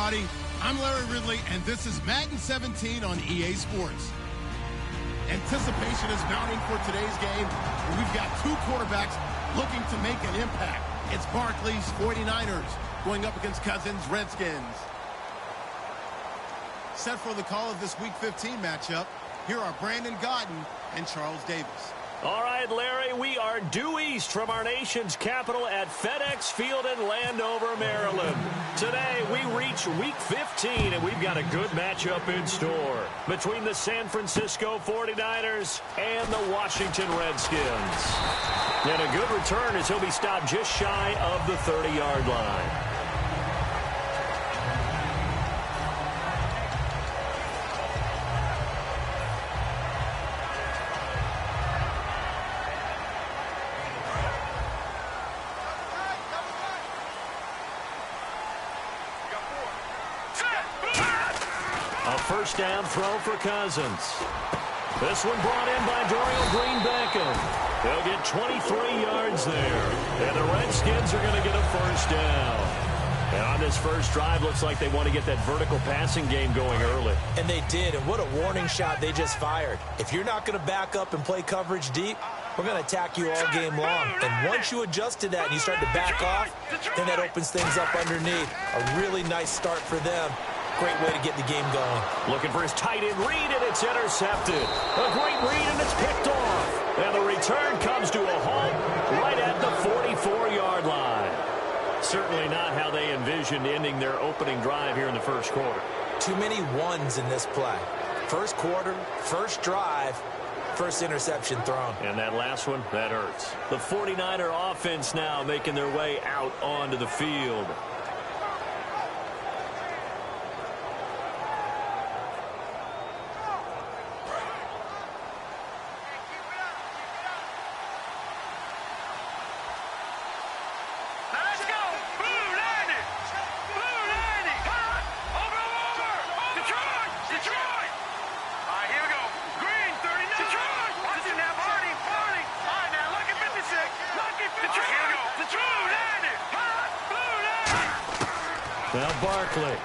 everybody. I'm Larry Ridley, and this is Madden 17 on EA Sports. Anticipation is mounting for today's game. We've got two quarterbacks looking to make an impact. It's Barkley's 49ers going up against Cousins' Redskins. Set for the call of this Week 15 matchup, here are Brandon Gaudin and Charles Davis. All right, Larry, we are due east from our nation's capital at FedEx Field in Landover, Maryland. Today, we reach Week 15, and we've got a good matchup in store between the San Francisco 49ers and the Washington Redskins. And a good return as he'll be stopped just shy of the 30-yard line. First down throw for Cousins. This one brought in by Dorial Green-Beckham. They'll get 23 yards there. And the Redskins are going to get a first down. And on this first drive, looks like they want to get that vertical passing game going early. And they did, and what a warning shot they just fired. If you're not going to back up and play coverage deep, we're going to attack you all game long. And once you adjust to that and you start to back off, then that opens things up underneath. A really nice start for them. Great way to get the game going. Looking for his tight end read, and it's intercepted. A great read, and it's picked off. And the return comes to a halt right at the 44-yard line. Certainly not how they envisioned ending their opening drive here in the first quarter. Too many ones in this play. First quarter, first drive, first interception thrown. And that last one, that hurts. The 49er offense now making their way out onto the field. Now Barkley.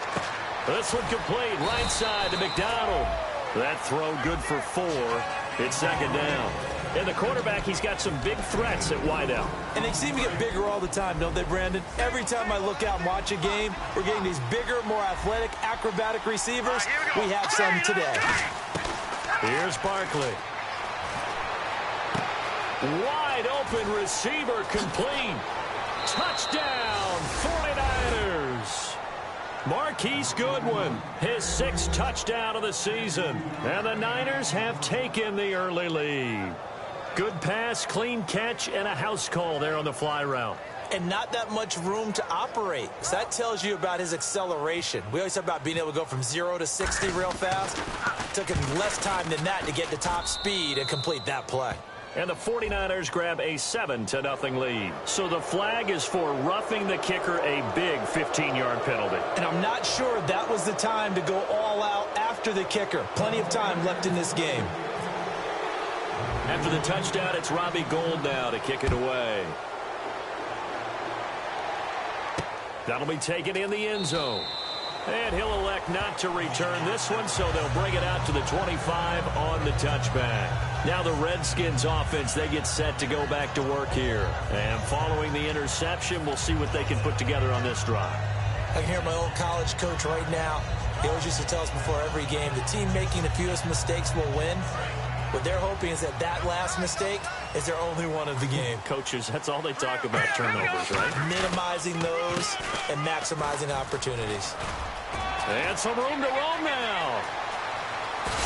This one complete. Right side to McDonald. That throw good for 4. It's second down. And the quarterback, he's got some big threats at wideout. And they seem to get bigger all the time, don't they, Brandon? Every time I look out and watch a game, we're getting these bigger, more athletic, acrobatic receivers. We have some today. Here's Barkley. Wide open receiver complete. Touchdown, 49ers. Marquise Goodwin, his 6th touchdown of the season. And the Niners have taken the early lead. Good pass, clean catch, and a house call there on the fly route. And not that much room to operate. So that tells you about his acceleration. We always talk about being able to go from 0 to 60 real fast. It took him less time than that to get to top speed and complete that play. And the 49ers grab a 7-0 lead. So the flag is for roughing the kicker, a big 15-yard penalty. And I'm not sure that was the time to go all out after the kicker. Plenty of time left in this game. After the touchdown, it's Robbie Gould now to kick it away. That'll be taken in the end zone. And he'll elect not to return this one, so they'll bring it out to the 25 on the touchback. Now the Redskins offense, they get set to go back to work here. And following the interception, we'll see what they can put together on this drive. I can hear my old college coach right now. He always used to tell us before every game, the team making the fewest mistakes will win. What they're hoping is that that last mistake is their only one of the game. Coaches, that's all they talk about, turnovers, right? Minimizing those and maximizing opportunities. And some room to roam now.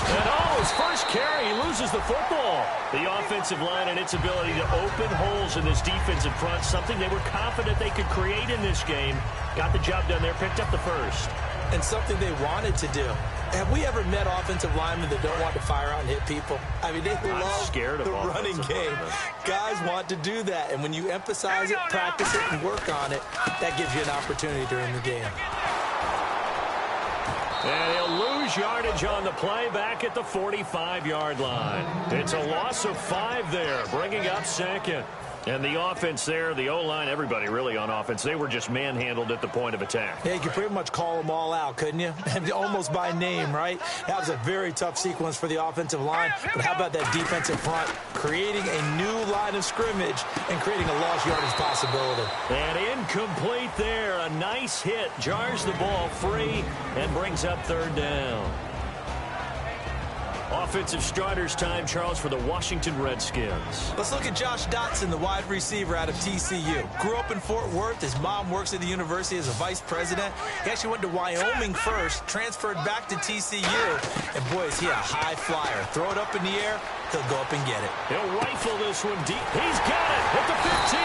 And his first carry, he loses the football. The offensive line and its ability to open holes in this defensive front, something they were confident they could create in this game. Got the job done there, picked up the first. And something they wanted to do. Have we ever met offensive linemen that don't want to fire out and hit people? I mean, they love the running game. Guys want to do that. And when you emphasize it, practice it, and work on it, that gives you an opportunity during the game. And he'll lose yardage on the play back at the 45-yard line. It's a loss of 5 there, bringing up second. And the offense there, the O-line, everybody really on offense, they were just manhandled at the point of attack. Yeah, you could pretty much call them all out, couldn't you? Almost by name, right? That was a very tough sequence for the offensive line. But how about that defensive front creating a new line of scrimmage and creating a lost yardage possibility? And incomplete there. A nice hit. Jars the ball free and brings up third down. Offensive starters time, Charles, for the Washington Redskins. Let's look at Josh Dotson, the wide receiver out of TCU. Grew up in Fort Worth. His mom works at the university as a vice president. He actually went to Wyoming first, transferred back to TCU. And, boy, is he a high flyer. Throw it up in the air, he'll go up and get it. He'll rifle this one deep. He's got it at the 15.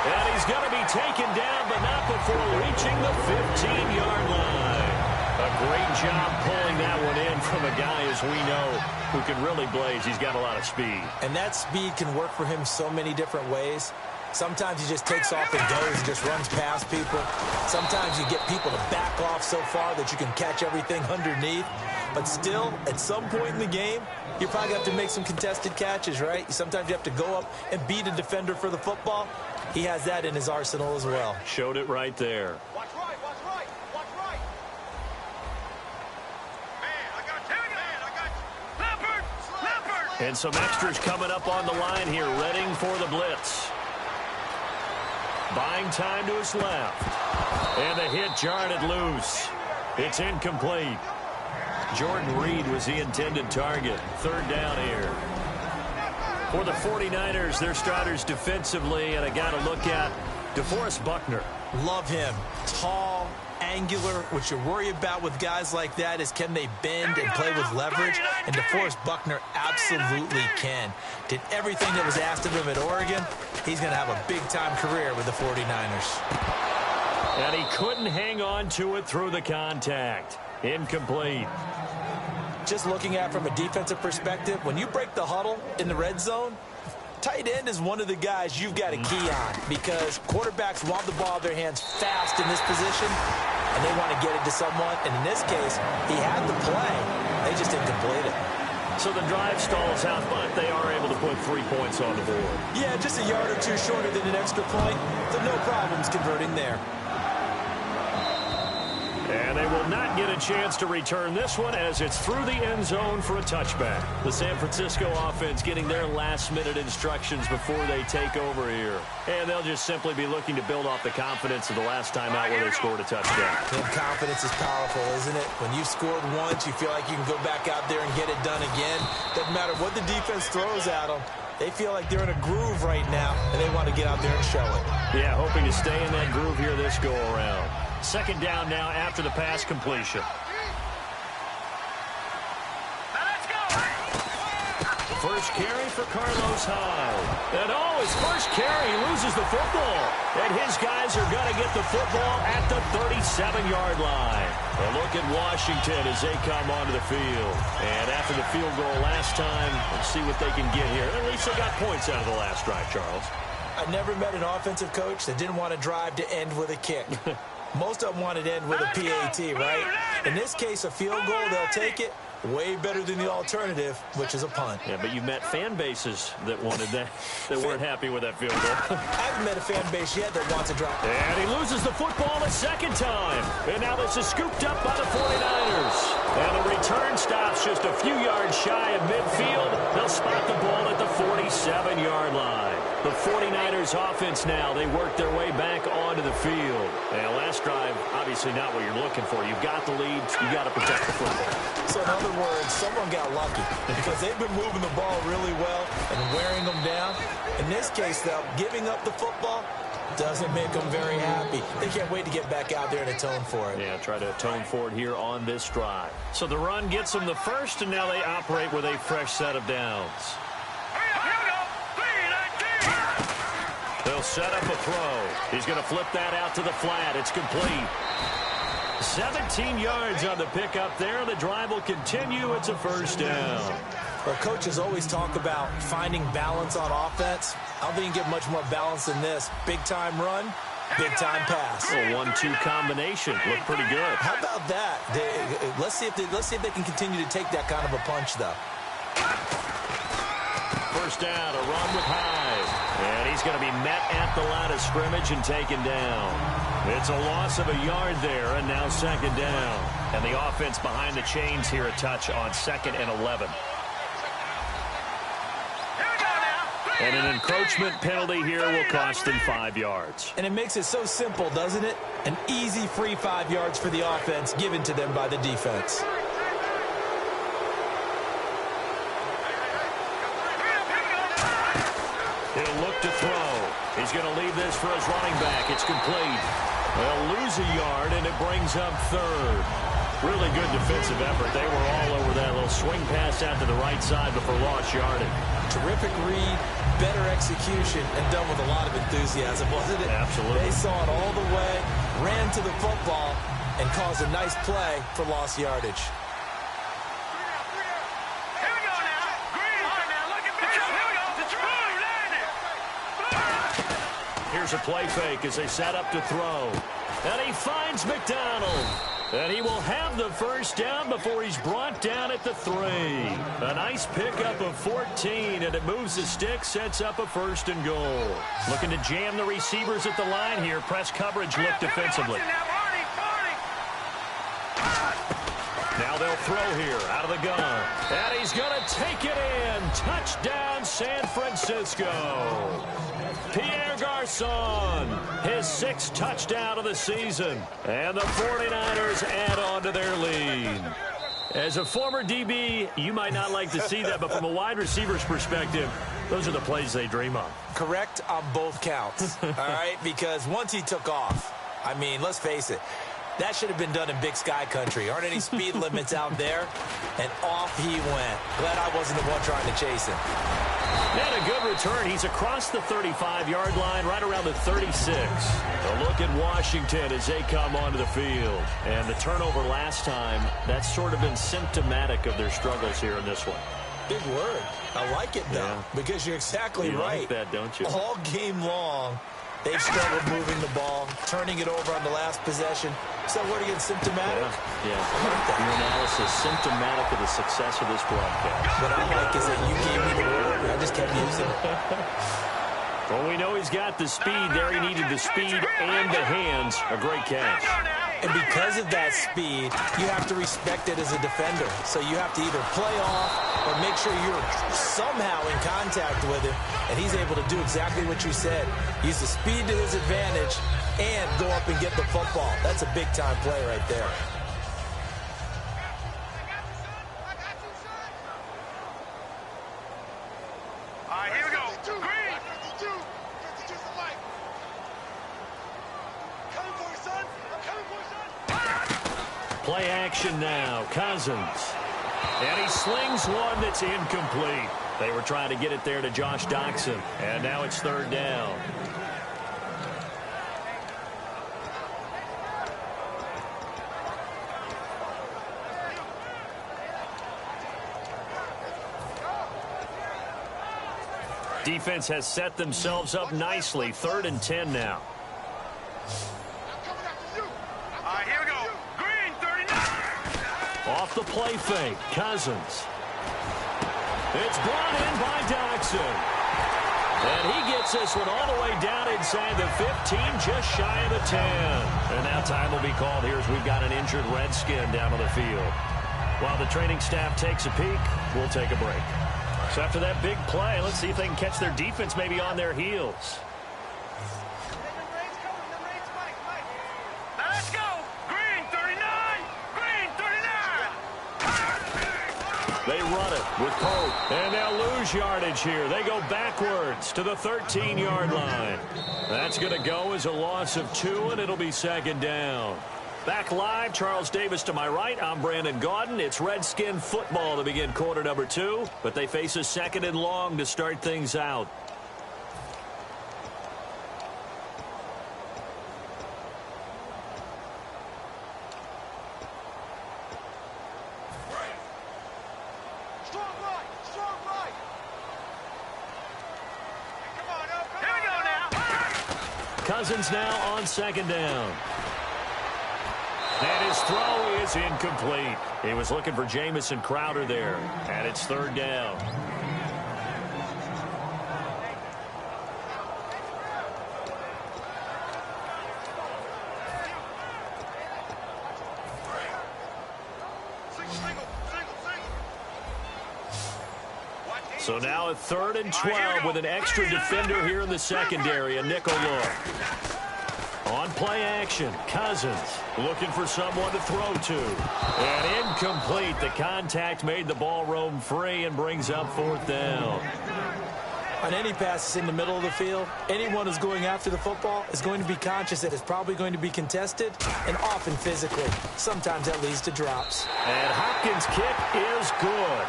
And he's going to be taken down, but not before reaching the 15-yard line. A great job pulling that one in from a guy, as we know, who can really blaze. He's got a lot of speed. And that speed can work for him so many different ways. Sometimes he just takes off and goes and just runs past people. Sometimes you get people to back off so far that you can catch everything underneath. But still, at some point in the game, you probably have to make some contested catches, right? Sometimes you have to go up and beat a defender for the football. He has that in his arsenal as well. Showed it right there. Watch right, watch right, watch right. Man, I got you. Leopard. And some extras coming up on the line here, readying for the blitz. Buying time to his left. And the hit jarred it loose. It's incomplete. Jordan Reed was the intended target. Third down here. For the 49ers, their starters defensively, and I got to look at DeForest Buckner. Love him. Tall, angular. What you worry about with guys like that is can they bend and play with leverage? And DeForest Buckner absolutely can. Did everything that was asked of him at Oregon. He's going to have a big-time career with the 49ers. And he couldn't hang on to it through the contact. Incomplete. Just looking at it from a defensive perspective, when you break the huddle in the red zone, tight end is one of the guys you've got to key on because quarterbacks want the ball in their hands fast in this position, and they want to get it to someone. And in this case, he had the play. They just didn't complete it. So the drive stalls out, but they are able to put 3 points on the board. Yeah, just a yard or two shorter than an extra point, so no problems converting there. And they will not get a chance to return this one as it's through the end zone for a touchback. The San Francisco offense getting their last-minute instructions before they take over here. And they'll just simply be looking to build off the confidence of the last time out where they scored a touchdown. And confidence is powerful, isn't it? When you've scored once, you feel like you can go back out there and get it done again. Doesn't matter what the defense throws at them. They feel like they're in a groove right now, and they want to get out there and show it. Yeah, hoping to stay in that groove here this go-around. Second down now after the pass completion. First carry for Carlos Hyde. And his first carry, he loses the football. And his guys are going to get the football at the 37-yard line. A look at Washington as they come onto the field. And after the field goal last time, let's see what they can get here. At least they got points out of the last drive, Charles. I never met an offensive coach that didn't want to drive to end with a kick. Most of them want to end with a PAT, right? In this case, a field goal, they'll take it. Way better than the alternative, which is a punt. Yeah, but you've met fan bases that wanted that, that weren't happy with that field goal. I haven't met a fan base yet that wants to drop. And he loses the football a second time. And now this is scooped up by the 49ers. And the return stops just a few yards shy of midfield. They'll spot the ball at the 47-yard line. The 49ers offense now, they work their way back onto the field. And last drive, obviously not what you're looking for. You've got the lead. You've got to protect the football. So in other words, someone got lucky because they've been moving the ball really well and wearing them down. In this case, though, giving up the football doesn't make them very happy. They can't wait to get back out there and atone for it. Yeah, try to atone for it here on this drive. So the run gets them the first, and now they operate with a fresh set of downs. They'll set up a throw. He's going to flip that out to the flat. It's complete. 17 yards on the pickup there. The drive will continue. It's a first down. Well, coaches always talk about finding balance on offense. I don't think you can get much more balance than this. Big-time run, big-time pass. A 1-2 combination. Look pretty good. How about that? Let's see if they can continue to take that kind of a punch, though. First down, a run with Hyde. And he's going to be met at the line of scrimmage and taken down. It's a loss of a yard there, and now second down. And the offense behind the chains here a touch on 2nd and 11. And an encroachment penalty here will cost them 5 yards. And it makes it so simple, doesn't it? An easy free 5 yards for the offense given to them by the defense. He'll look to throw. He's going to leave this for his running back. It's complete. They'll lose a yard, and it brings up 3rd. Really good defensive effort. They were all over that little swing pass out to the right side before lost yardage. Terrific read, better execution, and done with a lot of enthusiasm, wasn't it? Absolutely. They saw it all the way, ran to the football, and caused a nice play for lost yardage. Here we go now. Green. All right, now, look at me. Here we go. The throw. Here's a play fake as they set up to throw. And he finds McDonald. And he will have the first down before he's brought down at the 3. A nice pickup of 14, and it moves the stick, sets up a 1st and goal. Looking to jam the receivers at the line here. Press coverage look defensively. Now they'll throw here out of the gun. And he's going to take it in. Touchdown, San Francisco. Pierre Garçon, his 6th touchdown of the season. And the 49ers add on to their lead. As a former DB, you might not like to see that, but from a wide receiver's perspective, those are the plays they dream of. Correct on both counts, all right? Because once he took off, I mean, let's face it, that should have been done in Big Sky country. Aren't any speed limits out there? And off he went. Glad I wasn't the one trying to chase him. And a good return. He's across the 35-yard line, right around the 36. A look at Washington as they come onto the field. And the turnover last time, that's sort of been symptomatic of their struggles here in this one. Big word. I like it, though, Yeah. because you're exactly You right. like that, don't you? All game long, they've struggled moving the ball, turning it over on the last possession. Is that word again, symptomatic? Yeah. Your analysis, symptomatic of the success of this broadcast. What I like is that you gave me the word. I just kept using it. Well, we know he's got the speed there. He needed the speed and the hands. A great catch. And because of that speed, you have to respect it as a defender. So you have to either play off or make sure you're somehow in contact with him. And he's able to do exactly what you said. Use the speed to his advantage and go up and get the football. That's a big-time play right there. All right, here we go. Green. Coming for you, son. I'm coming for you, son. Play action now. Cousins. And he slings one that's incomplete. They were trying to get it there to Josh Doxson. And now it's 3rd down. Defense has set themselves up nicely. 3rd and 10 now. All right, here we go. Green, 39. Off the play fake. Cousins. It's brought in by Doxson. And he gets this one all the way down inside the 15, just shy of the 10. And now time will be called here as we've got an injured Redskin down on the field. While the training staff takes a peek, we'll take a break. So after that big play, let's see if they can catch their defense maybe on their heels. Now let's go. Green, 39. Green, 39. They run it with Pope, and they'll lose yardage here. They go backwards to the 13-yard line. That's going to go as a loss of 2, and it'll be 2nd down. Back live, Charles Davis to my right. I'm Brandon Gaudin. It's Redskin football to begin quarter number 2, but they face a 2nd and long to start things out. Strong right. Strong right. Come on up. Here we go now. Cousins now on 2nd down. And his throw is incomplete. He was looking for Jamison Crowder there. And it's 3rd down. So now a 3rd and 12 with an extra defender here in the secondary, a nickel look. On play action, Cousins looking for someone to throw to. And incomplete. The contact made the ball roam free and brings up 4th down. On any passes in the middle of the field, anyone who's going after the football is going to be conscious that it's probably going to be contested and often physically. Sometimes that leads to drops. And Hopkins' kick is good.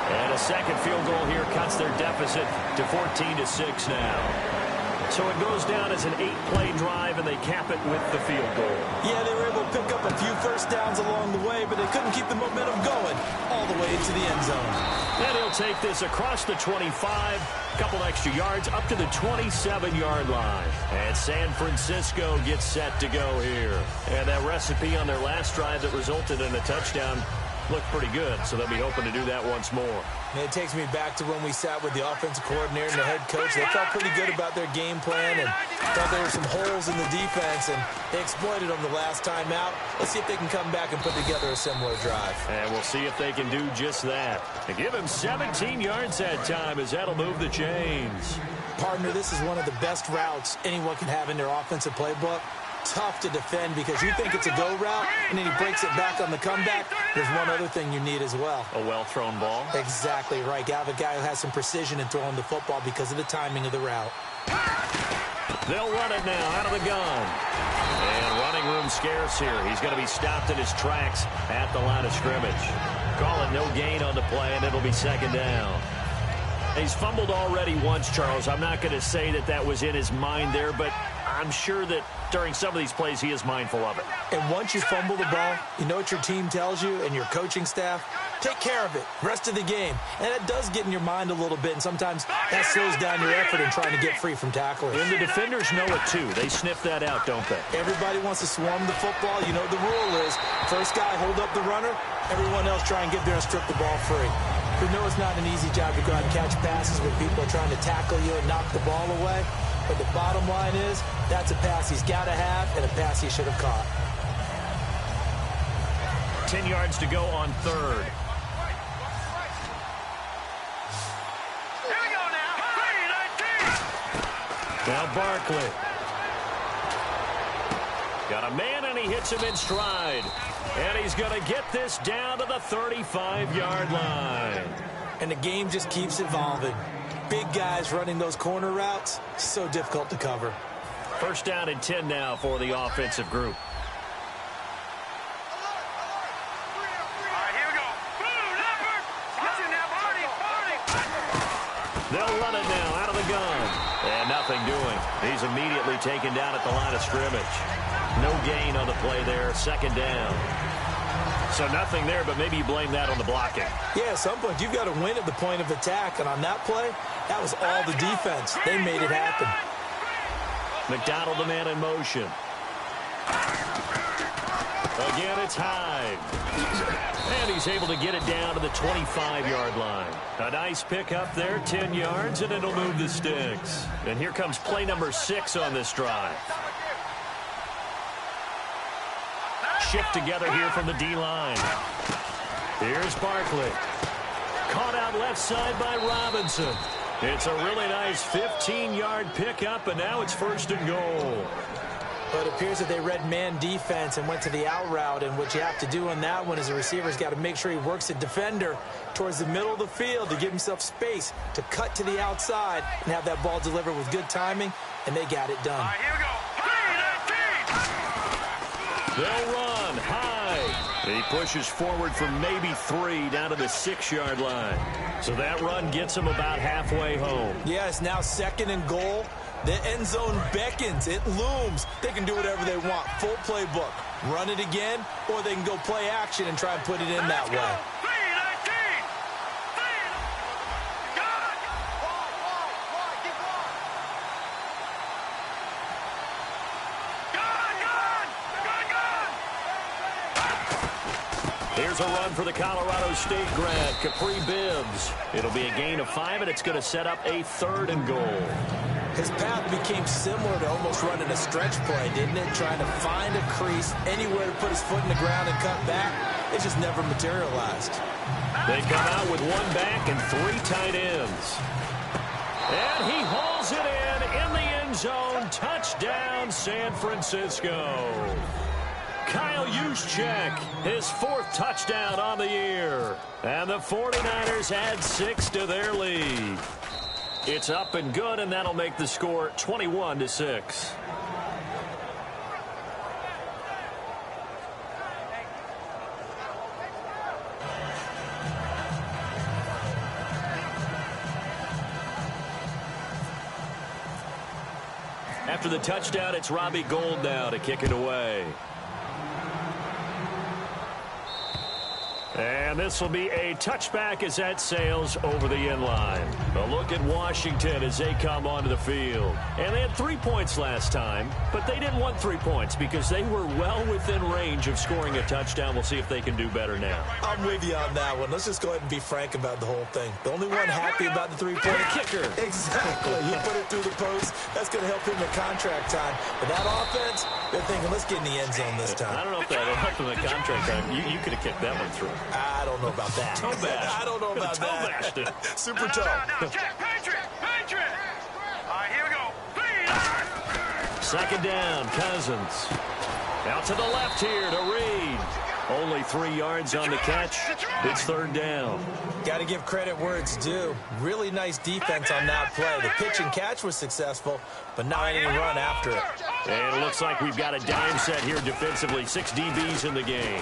And a second field goal here cuts their deficit to 14-6 now. So it goes down as an 8-play drive, and they cap it with the field goal. Yeah, they were able to pick up a few first downs along the way, but they couldn't keep the momentum going all the way into the end zone. And he'll take this across the 25, a couple extra yards, up to the 27-yard line. And San Francisco gets set to go here. And that recipe on their last drive that resulted in a touchdown looked pretty good, so they'll be hoping to do that once more. And it takes me back to when we sat with the offensive coordinator and the head coach. They felt pretty good about their game plan and thought there were some holes in the defense, and they exploited them the last time out. Let's see if they can come back and put together a similar drive. And we'll see if they can do just that. And give him 17 yards that time, as that'll move the chains. Partner, this is one of the best routes anyone can have in their offensive playbook. Tough to defend because you think it's a go route, and then he breaks it back on the comeback. There's one other thing you need as well. A well-thrown ball? Exactly right. You have a guy who has some precision in throwing the football because of the timing of the route. They'll run it now out of the gun. And running room scarce here. He's going to be stopped in his tracks at the line of scrimmage. Call it no gain on the play, and it'll be 2nd down. He's fumbled already once, Charles. I'm not going to say that that was in his mind there, but I'm sure that during some of these plays he is mindful of it. And once you fumble the ball, you know what your team tells you and your coaching staff? Take care of it. Rest of the game. And it does get in your mind a little bit, and sometimes that slows down your effort in trying to get free from tacklers. And the defenders know it too. They sniff that out, don't they? Everybody wants to swarm the football. You know what the rule is. First guy hold up the runner. Everyone else try and get there and strip the ball free. We know it's not an easy job to go out and catch passes when people are trying to tackle you and knock the ball away. But the bottom line is, that's a pass he's got to have and a pass he should have caught. 10 yards to go on 3rd. Here we go now. 3-19. Now Barkley. Got a man, and he hits him in stride. And he's going to get this down to the 35-yard line. And the game just keeps evolving. Big guys running those corner routes, so difficult to cover. 1st down and 10 now for the offensive group. All right, here we go. Boom, Leopard. Listen now, party. They'll run it now out of the gun. And nothing doing. He's immediately taken down at the line of scrimmage. No gain on the play there. 2nd down. So nothing there, but maybe you blame that on the blocking. Yeah, at some point, you've got to win at the point of attack. And on that play, that was all the defense. They made it happen. McDonald, the man in motion. Again, it's Hyde. And he's able to get it down to the 25-yard line. A nice pickup there, 10 yards, and it'll move the sticks. And here comes play number 6 on this drive. Shift together here from the D-line. Here's Barkley. Caught out left side by Robinson. It's a really nice 15-yard pickup, and now it's 1st and goal. But it appears that they read man defense and went to the out route, and what you have to do on that one is the receiver's got to make sure he works the defender towards the middle of the field to give himself space to cut to the outside and have that ball delivered with good timing, and they got it done. All right, here we go. 3-19. They'll run high. He pushes forward from maybe 3 down to the 6-yard line. So that run gets him about halfway home. Yeah, it's now 2nd and goal. The end zone beckons. It looms. They can do whatever they want. Full playbook. Run it again, or they can go play action and try and put it in that way. 3-19. Here's a run for the Colorado State grad, Capri Bibbs. It'll be a gain of 5, and it's going to set up a 3rd and goal. His path became similar to almost running a stretch play, didn't it? Trying to find a crease, anywhere to put his foot in the ground and cut back. It just never materialized. Out They come out with one back and 3 tight ends. And he hauls it in the end zone. Touchdown, San Francisco. Kyle Juszczyk, his 4th touchdown on the year. And the 49ers add 6 to their lead. It's up and good, and that'll make the score 21-6. After the touchdown, it's Robbie Gould now to kick it away. And this will be a touchback as that sails over the end line. A look at Washington as they come onto the field. And they had 3 points last time, but they didn't want 3 points because they were well within range of scoring a touchdown. We'll see if they can do better now. I'm with you on that one. Let's just go ahead and be frank about the whole thing. The only one happy about the three-point kicker. Exactly. You put it through the post. That's going to help him in contract time. But that offense, they're thinking, let's get in the end zone this time. I don't know if that helped him in contract time. You could have kicked that one through. I don't know about that. Toe bash. I don't know about that. Toe Super toe. Now, check. Patriot. All right, here we go. Second down, Cousins. Out to the left here to Reed. Only 3 yards on the catch. It's 3rd down. Got to give credit where it's due. Really nice defense on that play. The pitch and catch was successful, but not any run after it. And it looks like we've got a dime set here defensively. 6 DBs in the game.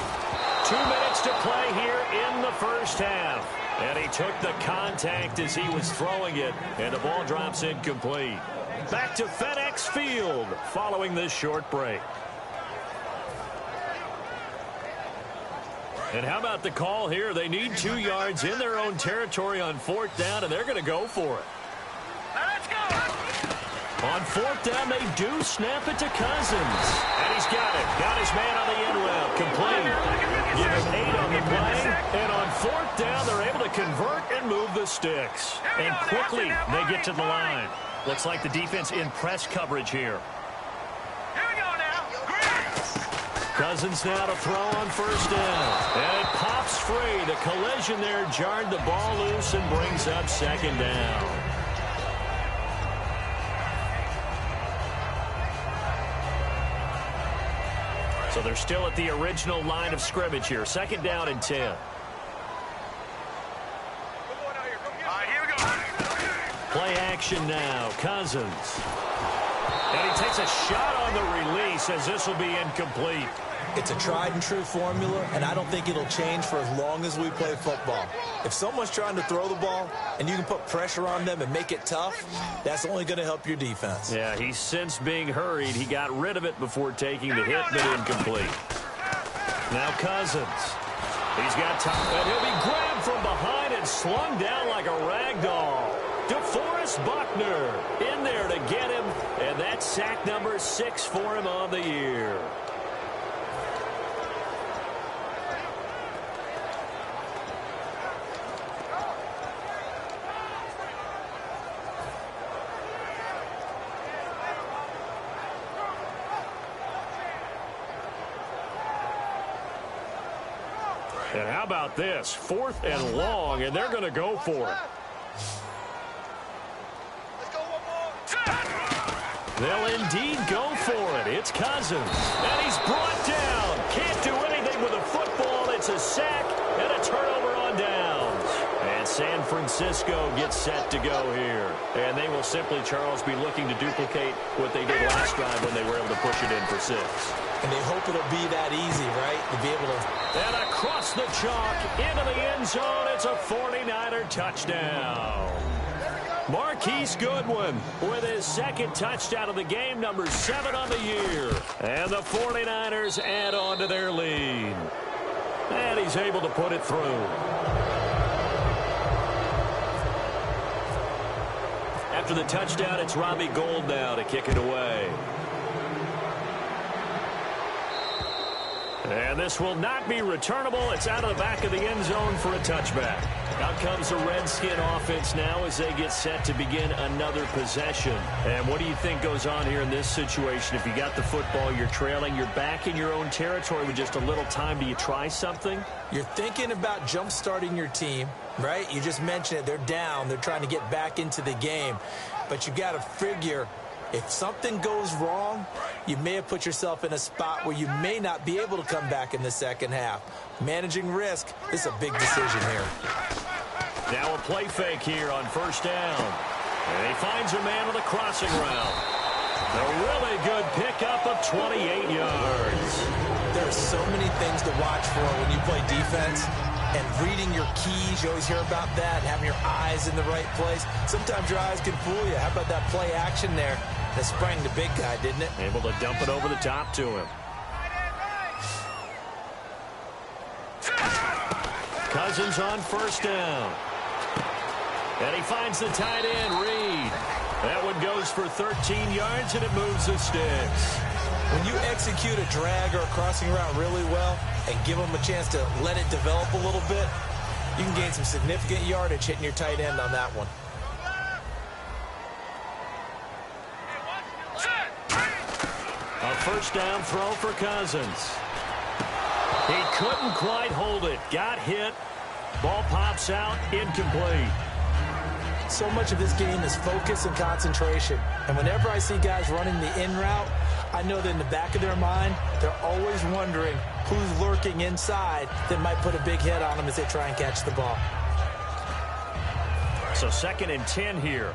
2 minutes to play here in the first half. And he took the contact as he was throwing it, and the ball drops incomplete. Back to FedEx Field following this short break. And how about the call here? They need 2 yards in their own territory on 4th down, and they're going to go for it. Let's go. On 4th down, they do snap it to Cousins. And he's got it. Got his man on the end route. Complete. Give him 8 on the play. And on 4th down, they're able to convert and move the sticks. And quickly, they get to the line. Looks like the defense in press coverage here. Here we go now. Cousins now to throw on 1st down. And it pops free. The collision there jarred the ball loose and brings up 2nd down. So they're still at the original line of scrimmage here. 2nd down and 10. All right, here we go. Play action now. Cousins. And he takes a shot on the release as this will be incomplete. It's a tried-and-true formula, and I don't think it'll change for as long as we play football. If someone's trying to throw the ball and you can put pressure on them and make it tough, that's only going to help your defense. Yeah, he's since being hurried. He got rid of it before taking the hit, but incomplete. Now Cousins. He's got time, and he'll be grabbed from behind and slung down like a rag doll. DeForest Buckner in there to get him, and that's sack number 6 for him on the year. And how about this? 4th and long, and they're going to go for it. They'll indeed go for it. It's Cousins. And he's brought down. Can't do anything with a football. It's a sack and a turnover on downs. And San Francisco gets set to go here. And they will simply, Charles, be looking to duplicate what they did last drive when they were able to push it in for 6. And they hope it'll be that easy, right? To be able to... And across the chalk, into the end zone, it's a 49er touchdown. Marquise Goodwin with his 2nd touchdown of the game, number 7 on the year. And the 49ers add on to their lead. And he's able to put it through. After the touchdown, it's Robbie Gould now to kick it away. And this will not be returnable. It's out of the back of the end zone for a touchback. Out comes the Redskin offense now as they get set to begin another possession. And what do you think goes on here in this situation? If you got the football, you're trailing, you're back in your own territory with just a little time. Do you try something? You're thinking about jump-starting your team, right? You just mentioned it. They're down. They're trying to get back into the game. But you got to figure, if something goes wrong, you may have put yourself in a spot where you may not be able to come back in the second half. Managing risk is a big decision here. Now a play fake here on first down. And he finds a man with a crossing route. A really good pickup of 28 yards. There are so many things to watch for when you play defense. And reading your keys, you always hear about that, having your eyes in the right place. Sometimes your eyes can fool you. How about that play action there that sprang the big guy, didn't it? Able to dump it over the top to him. Cousins on first down. And he finds the tight end, Reed. That one goes for 13 yards, and it moves the sticks. When you execute a drag or a crossing route really well and give them a chance to let it develop a little bit, you can gain some significant yardage hitting your tight end on that one. A first down throw for Cousins. He couldn't quite hold it. Got hit. Ball pops out. Incomplete. So much of this game is focus and concentration. And whenever I see guys running the in route, I know that in the back of their mind, they're always wondering who's lurking inside that might put a big hit on them as they try and catch the ball. So 2nd and 10 here.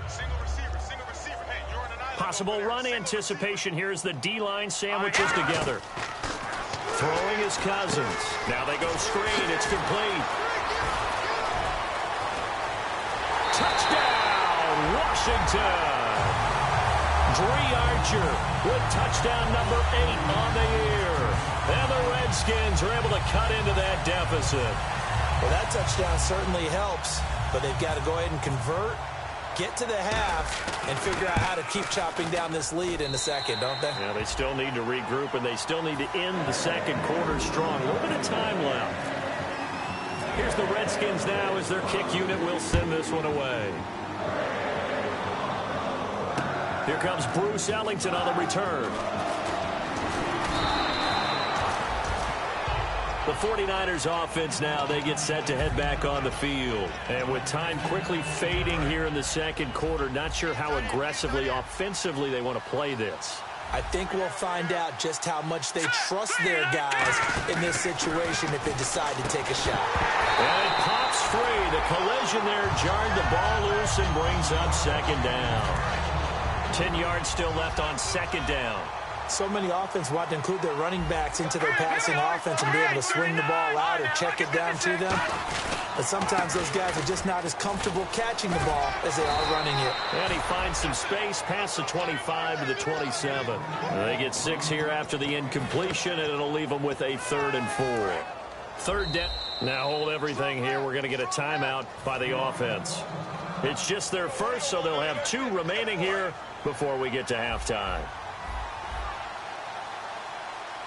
Possible run anticipation here as the D-line sandwiches together. Throwing is Cousins. Now they go screen. It's complete. Touchdown, Washington. Dree Archer with touchdown number 8 on the year. And the Redskins are able to cut into that deficit. Well, that touchdown certainly helps, but they've got to go ahead and convert, get to the half, and figure out how to keep chopping down this lead in the second, don't they? Yeah, they still need to regroup, and they still need to end the second quarter strong. A little bit of time left. Here's the Redskins now as their kick unit will send this one away. Here comes Bruce Ellington on the return. The 49ers offense now, they get set to head back on the field. And with time quickly fading here in the second quarter, not sure how aggressively, offensively they want to play this. I think we'll find out just how much they trust their guys in this situation if they decide to take a shot. And it pops free. The collision there jarred the ball loose and brings up second down. 10 yards still left on second down. So many offense want to include their running backs into their passing offense and be able to swing the ball out or check it down to them. But sometimes those guys are just not as comfortable catching the ball as they are running it. And he finds some space past the 25 to the 27. They get 6 here after the incompletion, and it'll leave them with a 3rd and 4. Third down. Now hold everything here. We're going to get a timeout by the offense. It's just their first, so they'll have 2 remaining here before we get to halftime.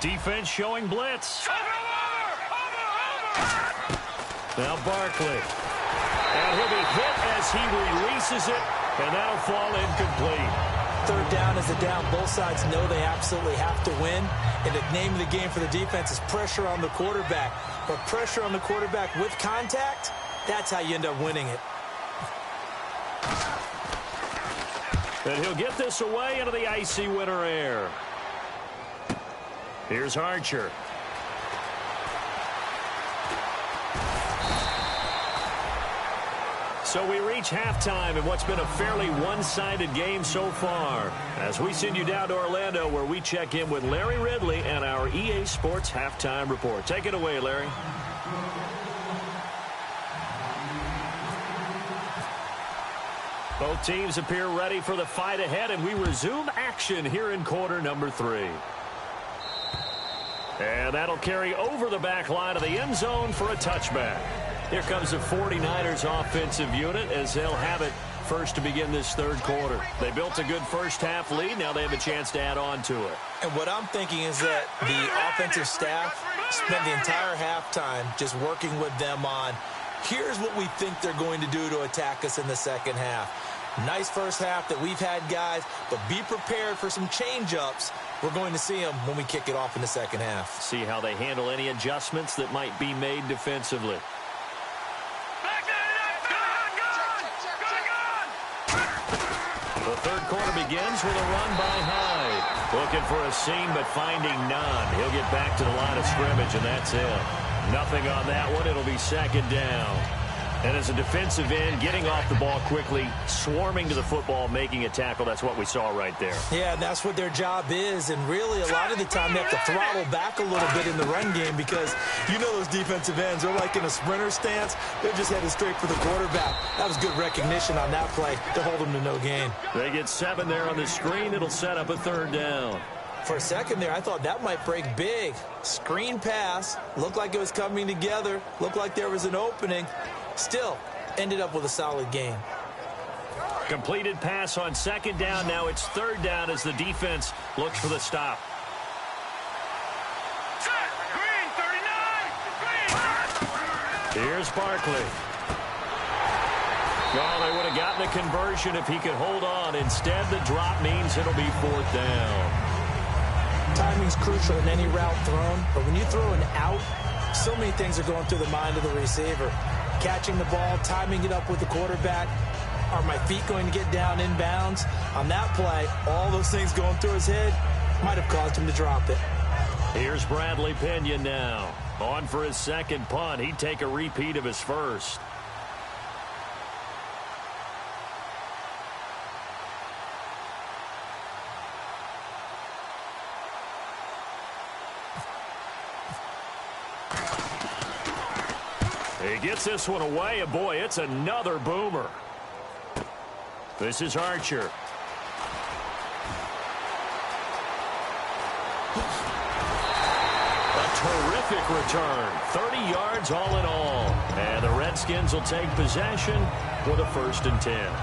Defense showing blitz. Now Barkley. And he'll be hit as he releases it, and that'll fall incomplete. Third down is a down. Both sides know they absolutely have to win. And the name of the game for the defense is pressure on the quarterback. But pressure on the quarterback with contact, that's how you end up winning it. And he'll get this away into the icy winter air. Here's Archer. So we reach halftime in what's been a fairly one-sided game so far. As we send you down to Orlando, where we check in with Larry Ridley and our EA Sports Halftime Report. Take it away, Larry. Both teams appear ready for the fight ahead, and we resume action here in quarter number 3. And that'll carry over the back line of the end zone for a touchback. Here comes the 49ers offensive unit as they'll have it first to begin this third quarter. They built a good first half lead. Now they have a chance to add on to it. And what I'm thinking is that the offensive staff Spent the entire halftime just working with them on, here's what we think they're going to do to attack us in the second half. Nice first half that we've had, guys, but be prepared for some change-ups. We're going to see them when we kick it off in the second half. See how they handle any adjustments that might be made defensively. The third quarter begins with a run by Hyde. Looking for a seam, but finding none. He'll get back to the line of scrimmage, and that's it. Nothing on that one. It'll be second down. And as a defensive end, getting off the ball quickly, swarming to the football, making a tackle, that's what we saw right there. Yeah, that's what their job is. And really, a lot of the time, they have to throttle back a little bit in the run game because you know those defensive ends are like in a sprinter stance. They're just headed straight for the quarterback. That was good recognition on that play to hold them to no gain. They get 7 there on the screen. It'll set up a third down. For a second there, I thought that might break big. Screen pass. Looked like it was coming together. Looked like there was an opening. Still, ended up with a solid game. Completed pass on second down. Now it's third down as the defense looks for the stop. Green, 39. Here's Barkley. Well, they would have gotten a conversion if he could hold on. Instead, the drop means it'll be fourth down. Timing's crucial in any route thrown, but when you throw an out, so many things are going through the mind of the receiver. Catching the ball, timing it up with the quarterback. Are my feet going to get down inbounds? On that play, all those things going through his head might have caused him to drop it. Here's Bradley Pena now. On for his second punt. He'd take a repeat of his first. He gets this one away, and boy, it's another boomer. This is Archer. A terrific return. 30 yards all in all. And the Redskins will take possession with a 1st and 10.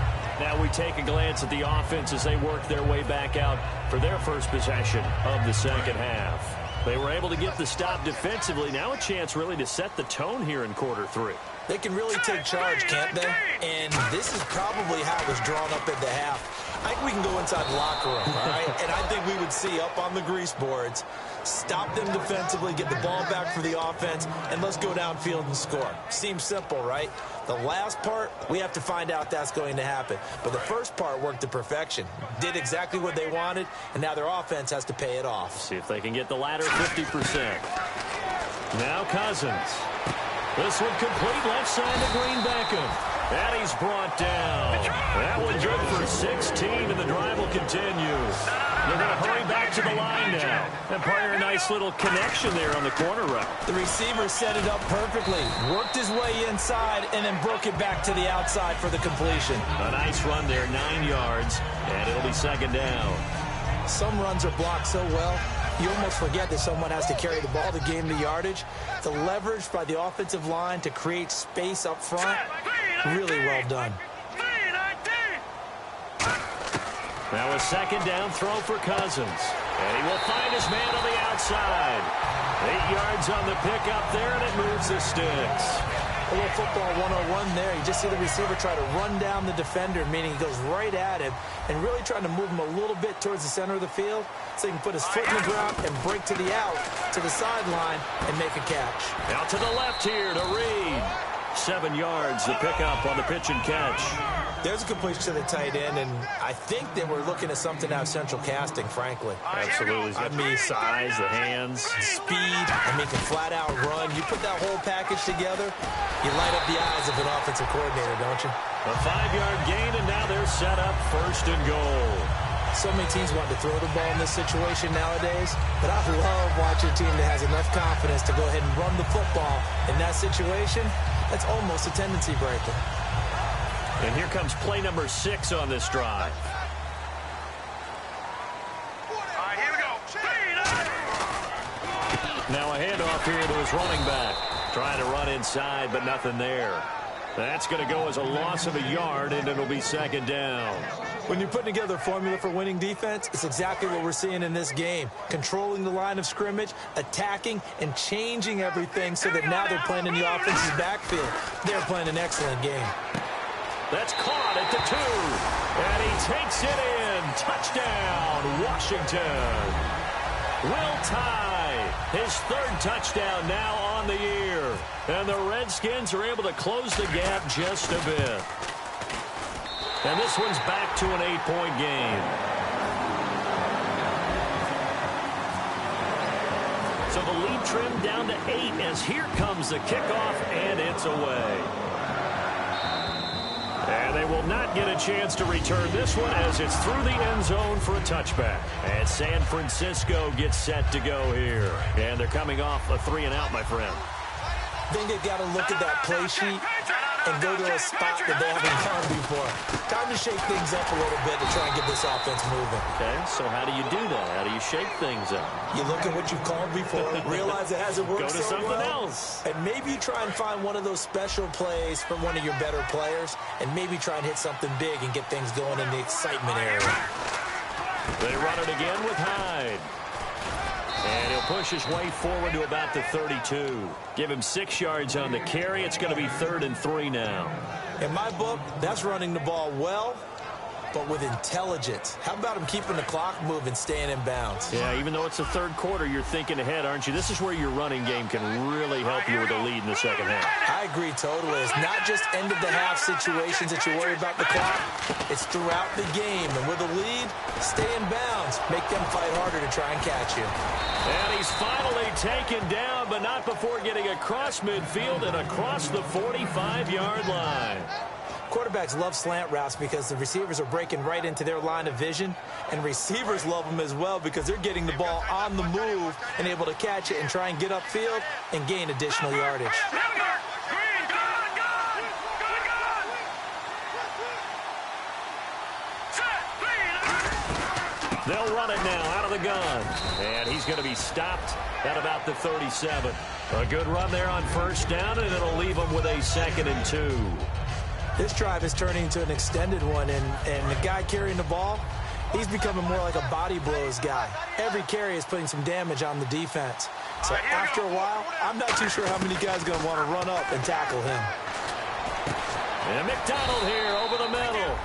Now we take a glance at the offense as they work their way back out for their first possession of the second half. They were able to get the stop defensively. Now a chance really to set the tone here in quarter 3. They can really take charge, can't they? And this is probably how it was drawn up at the half. I think we can go inside the locker room, all right? And I think we would see up on the grease boards, stop them defensively, get the ball back for the offense, and let's go downfield and score. Seems simple, right? The last part, we have to find out that's going to happen. But the first part worked to perfection. Did exactly what they wanted, and now their offense has to pay it off. See if they can get the latter 50%. Now Cousins. This one complete left side to Green Beckham. And he's brought down. That one good for 16, and the drive will continue. They're going to hurry back to the line now. And probably a nice little connection there on the corner route. The receiver set it up perfectly. Worked his way inside and then broke it back to the outside for the completion. A nice run there, 9 yards, and it'll be second down. Some runs are blocked so well, you almost forget that someone has to carry the ball to gain the yardage. The leverage by the offensive line to create space up front, really well done. Now a second down throw for Cousins. And he will find his man on the outside. 8 yards on the pickup there, and it moves the sticks. A little football 101 there. You just see the receiver try to run down the defender, meaning he goes right at him, and really trying to move him a little bit towards the center of the field so he can put his foot in the ground and break to the out, to the sideline, and make a catch. Out to the left here to Reed. 7 yards, the pickup on the pitch and catch. There's a completion to the tight end, and I think they were looking at something out of central casting, frankly. Absolutely. I mean, size, the hands. Speed, I mean, can flat out run. You put that whole package together, you light up the eyes of an offensive coordinator, don't you? A 5-yard gain, and now they're set up 1st and goal. So many teams want to throw the ball in this situation nowadays, but I love watching a team that has enough confidence to go ahead and run the football in that situation. That's almost a tendency breaker. And here comes play number 6 on this drive. All right, here we go. Now a handoff here to his running back. Trying to run inside, but nothing there. That's going to go as a loss of a yard, and it'll be second down. When you're putting together a formula for winning defense, it's exactly what we're seeing in this game. Controlling the line of scrimmage, attacking, and changing everything so that now they're playing in the offense's backfield. They're playing an excellent game. That's caught at the 2. And he takes it in. Touchdown, Washington. Will Tye, his 3rd touchdown now on the year. And the Redskins are able to close the gap just a bit. And this one's back to an 8-point game. So the lead trimmed down to 8 as here comes the kickoff, and it's away. And they will not get a chance to return this one as it's through the end zone for a touchback. And San Francisco gets set to go here. And they're coming off a 3-and-out, my friend. I think they've got to look at that play sheet and go to a spot that they haven't gone before. Time to shake things up a little bit to try and get this offense moving. Okay, so how do you do that? How do you shake things up? You look at what you've called before, realize it hasn't worked Go to so something well, else. and maybe you try and find one of those special plays from one of your better players, and maybe try and hit something big and get things going in the excitement area. They run it again with Hyde. And he'll push his way forward to about the 32. Give him 6 yards on the carry. It's going to be 3rd and 3 now. In my book, that's running the ball well, but with intelligence. How about him keeping the clock moving, staying in bounds? Yeah, even though it's the 3rd quarter, you're thinking ahead, aren't you? This is where your running game can really help you with a lead in the second half. I agree totally. It's not just end-of-the-half situations that you worry about the clock. It's throughout the game. And with a lead, stay in bounds. Make them fight harder to try and catch you. And he's finally taken down, but not before getting across midfield and across the 45-yard line. Quarterbacks love slant routes because the receivers are breaking right into their line of vision, and receivers love them as well because they're getting the ball on the move and able to catch it and try and get upfield and gain additional yardage. They'll run it now out of the gun. And he's going to be stopped at about the 37. A good run there on 1st down, and it'll leave them with a 2nd and 2. This drive is turning into an extended one, and the guy carrying the ball, he's becoming more like a body blows guy. Every carry is putting some damage on the defense. So after a while, I'm not too sure how many guys are going to want to run up and tackle him. And McDonald here over the middle.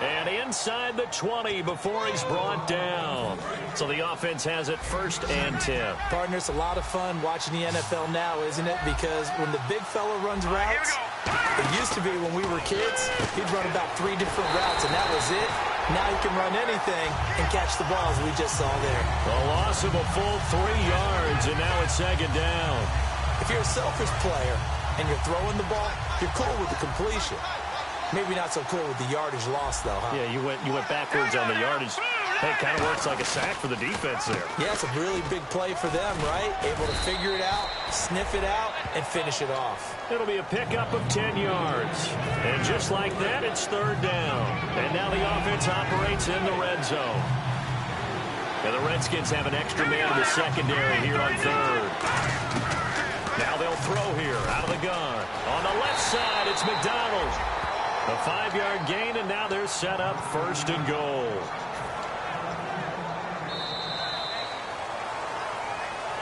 And inside the 20 before he's brought down. So the offense has it 1st and 10. Partner, it's a lot of fun watching the NFL now, isn't it? Because when the big fella runs routes, it used to be when we were kids, he'd run about 3 different routes, and that was it. Now he can run anything and catch the balls we just saw there. A loss of a full 3 yards, and now it's 2nd down. If you're a selfish player and you're throwing the ball, you're cool with the completion. Maybe not so cool with the yardage loss, though, huh? Yeah, you went backwards on the yardage. Hey, it kind of works like a sack for the defense there. Yeah, it's a really big play for them, right? Able to figure it out, sniff it out, and finish it off. It'll be a pickup of 10 yards. And just like that, it's 3rd down. And now the offense operates in the red zone. And the Redskins have an extra man in the secondary here on 3rd. Now they'll throw here out of the gun. On the left side, it's McDonald. A 5-yard gain, and now they're set up 1st and goal.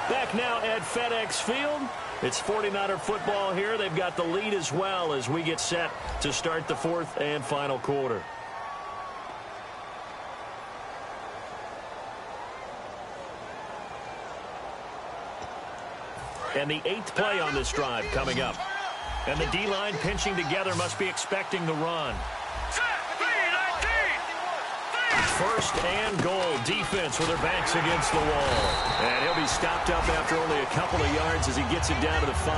Back now at FedEx Field. It's 49er football here. They've got the lead as well as we get set to start the 4th and final quarter. And the 8th play on this drive coming up. And the D-line pinching together must be expecting the run. 1st and goal. Defense with their backs against the wall. And he'll be stopped up after only a couple of yards as he gets it down to the 5.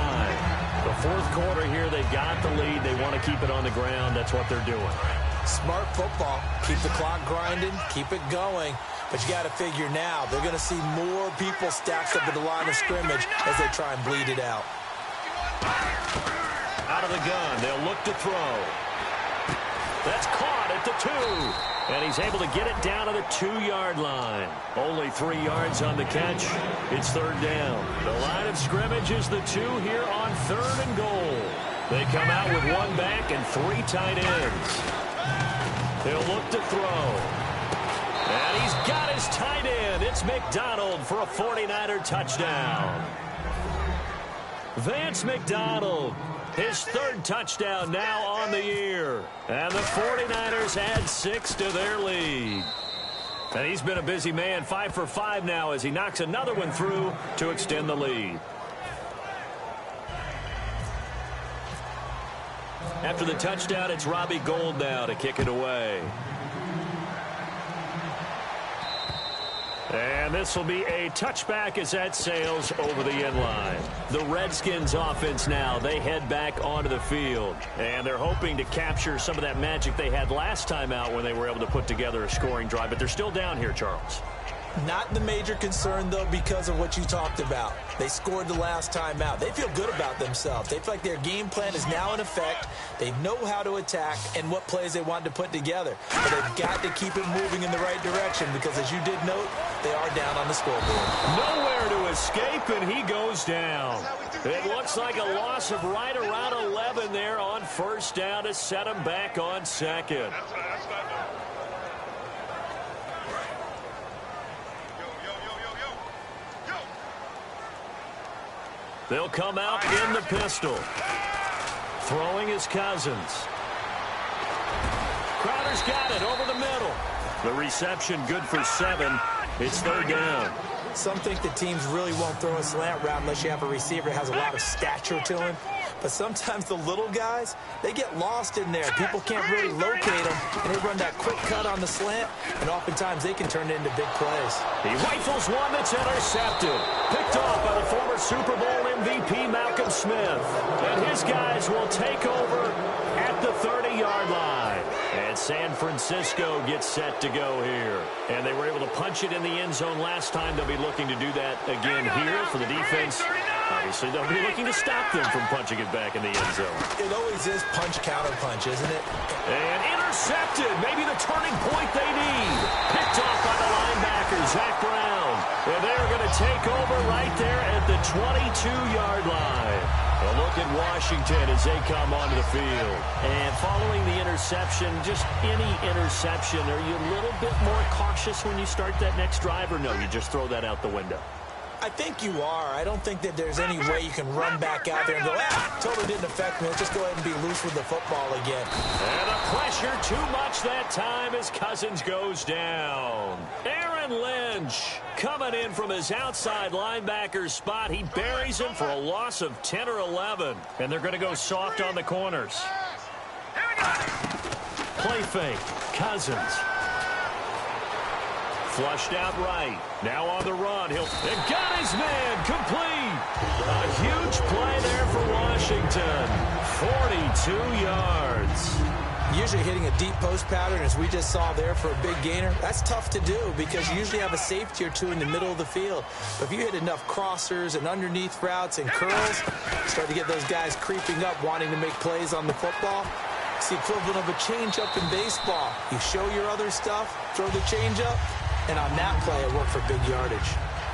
The 4th quarter here, they've got the lead. They want to keep it on the ground. That's what they're doing. Smart football. Keep the clock grinding. Keep it going. But you got to figure now, they're going to see more people stacked up at the line of scrimmage as they try and bleed it out. Out of the gun, they'll look to throw. That's caught at the 2. And he's able to get it down to the 2-yard line. Only 3 yards on the catch. It's 3rd down. The line of scrimmage is the 2 here on 3rd and goal. They come out with one back and 3 tight ends. He'll look to throw. And he's got his tight end. It's McDonald for a 49er touchdown. Vance McDonald, his 3rd touchdown now on the year. And the 49ers add 6 to their lead. And he's been a busy man, 5 for 5 now as he knocks another one through to extend the lead. After the touchdown, it's Robbie Gould now to kick it away. And this will be a touchback as that sails over the end line. The Redskins offense now, they head back onto the field. And they're hoping to capture some of that magic they had last time out when they were able to put together a scoring drive. But they're still down here, Charles. Not the major concern, though, because of what you talked about. They scored the last time out. They feel good about themselves. They feel like their game plan is now in effect. They know how to attack and what plays they want to put together. But they've got to keep it moving in the right direction because, as you did note, they are down on the scoreboard. Nowhere to escape, and he goes down. It looks like a loss of right around 11 there on 1st down to set him back on 2nd. They'll come out in the pistol. Throwing his Cousins. Crowder's got it over the middle. The reception good for 7. It's 3rd down. Some think the teams really won't throw a slant route unless you have a receiver that has a lot of stature to him. But sometimes the little guys, they get lost in there. People can't really locate them, and they run that quick cut on the slant, and oftentimes they can turn it into big plays. He rifles one that's intercepted. Picked off by the former Super Bowl MVP Malcolm Smith. And his guys will take over at the 30-yard line. And San Francisco gets set to go here. And they were able to punch it in the end zone last time. They'll be looking to do that again here for the defense. Obviously, they'll be looking to stop them from punching it back in the end zone. It always is punch-counter-punch, isn't it? And intercepted. Maybe the turning point they need. Picked off by the linebacker, Zach Brown. And they're going to take over right there at the 22-yard line. A look at Washington as they come onto the field. And following the interception, just any interception, are you a little bit more cautious when you start that next drive, or no, you just throw that out the window? I think you are. I don't think that there's any way you can run back out there and go, totally didn't affect me. Let's just go ahead and be loose with the football again. And the pressure too much that time as Cousins goes down. Aaron Lynch coming in from his outside linebacker spot. He buries him for a loss of 10 or 11. And they're going to go soft on the corners. Play fake. Cousins. Flushed out right. Now on the run. He'll got his man complete. A huge play there for Washington. 42 yards. Usually hitting a deep post pattern, as we just saw there, for a big gainer, that's tough to do because you usually have a safety or two in the middle of the field. But if you hit enough crossers and underneath routes and curls, start to get those guys creeping up, wanting to make plays on the football. It's the equivalent of a changeup in baseball. You show your other stuff, throw the changeup, and on that play, it worked for big yardage.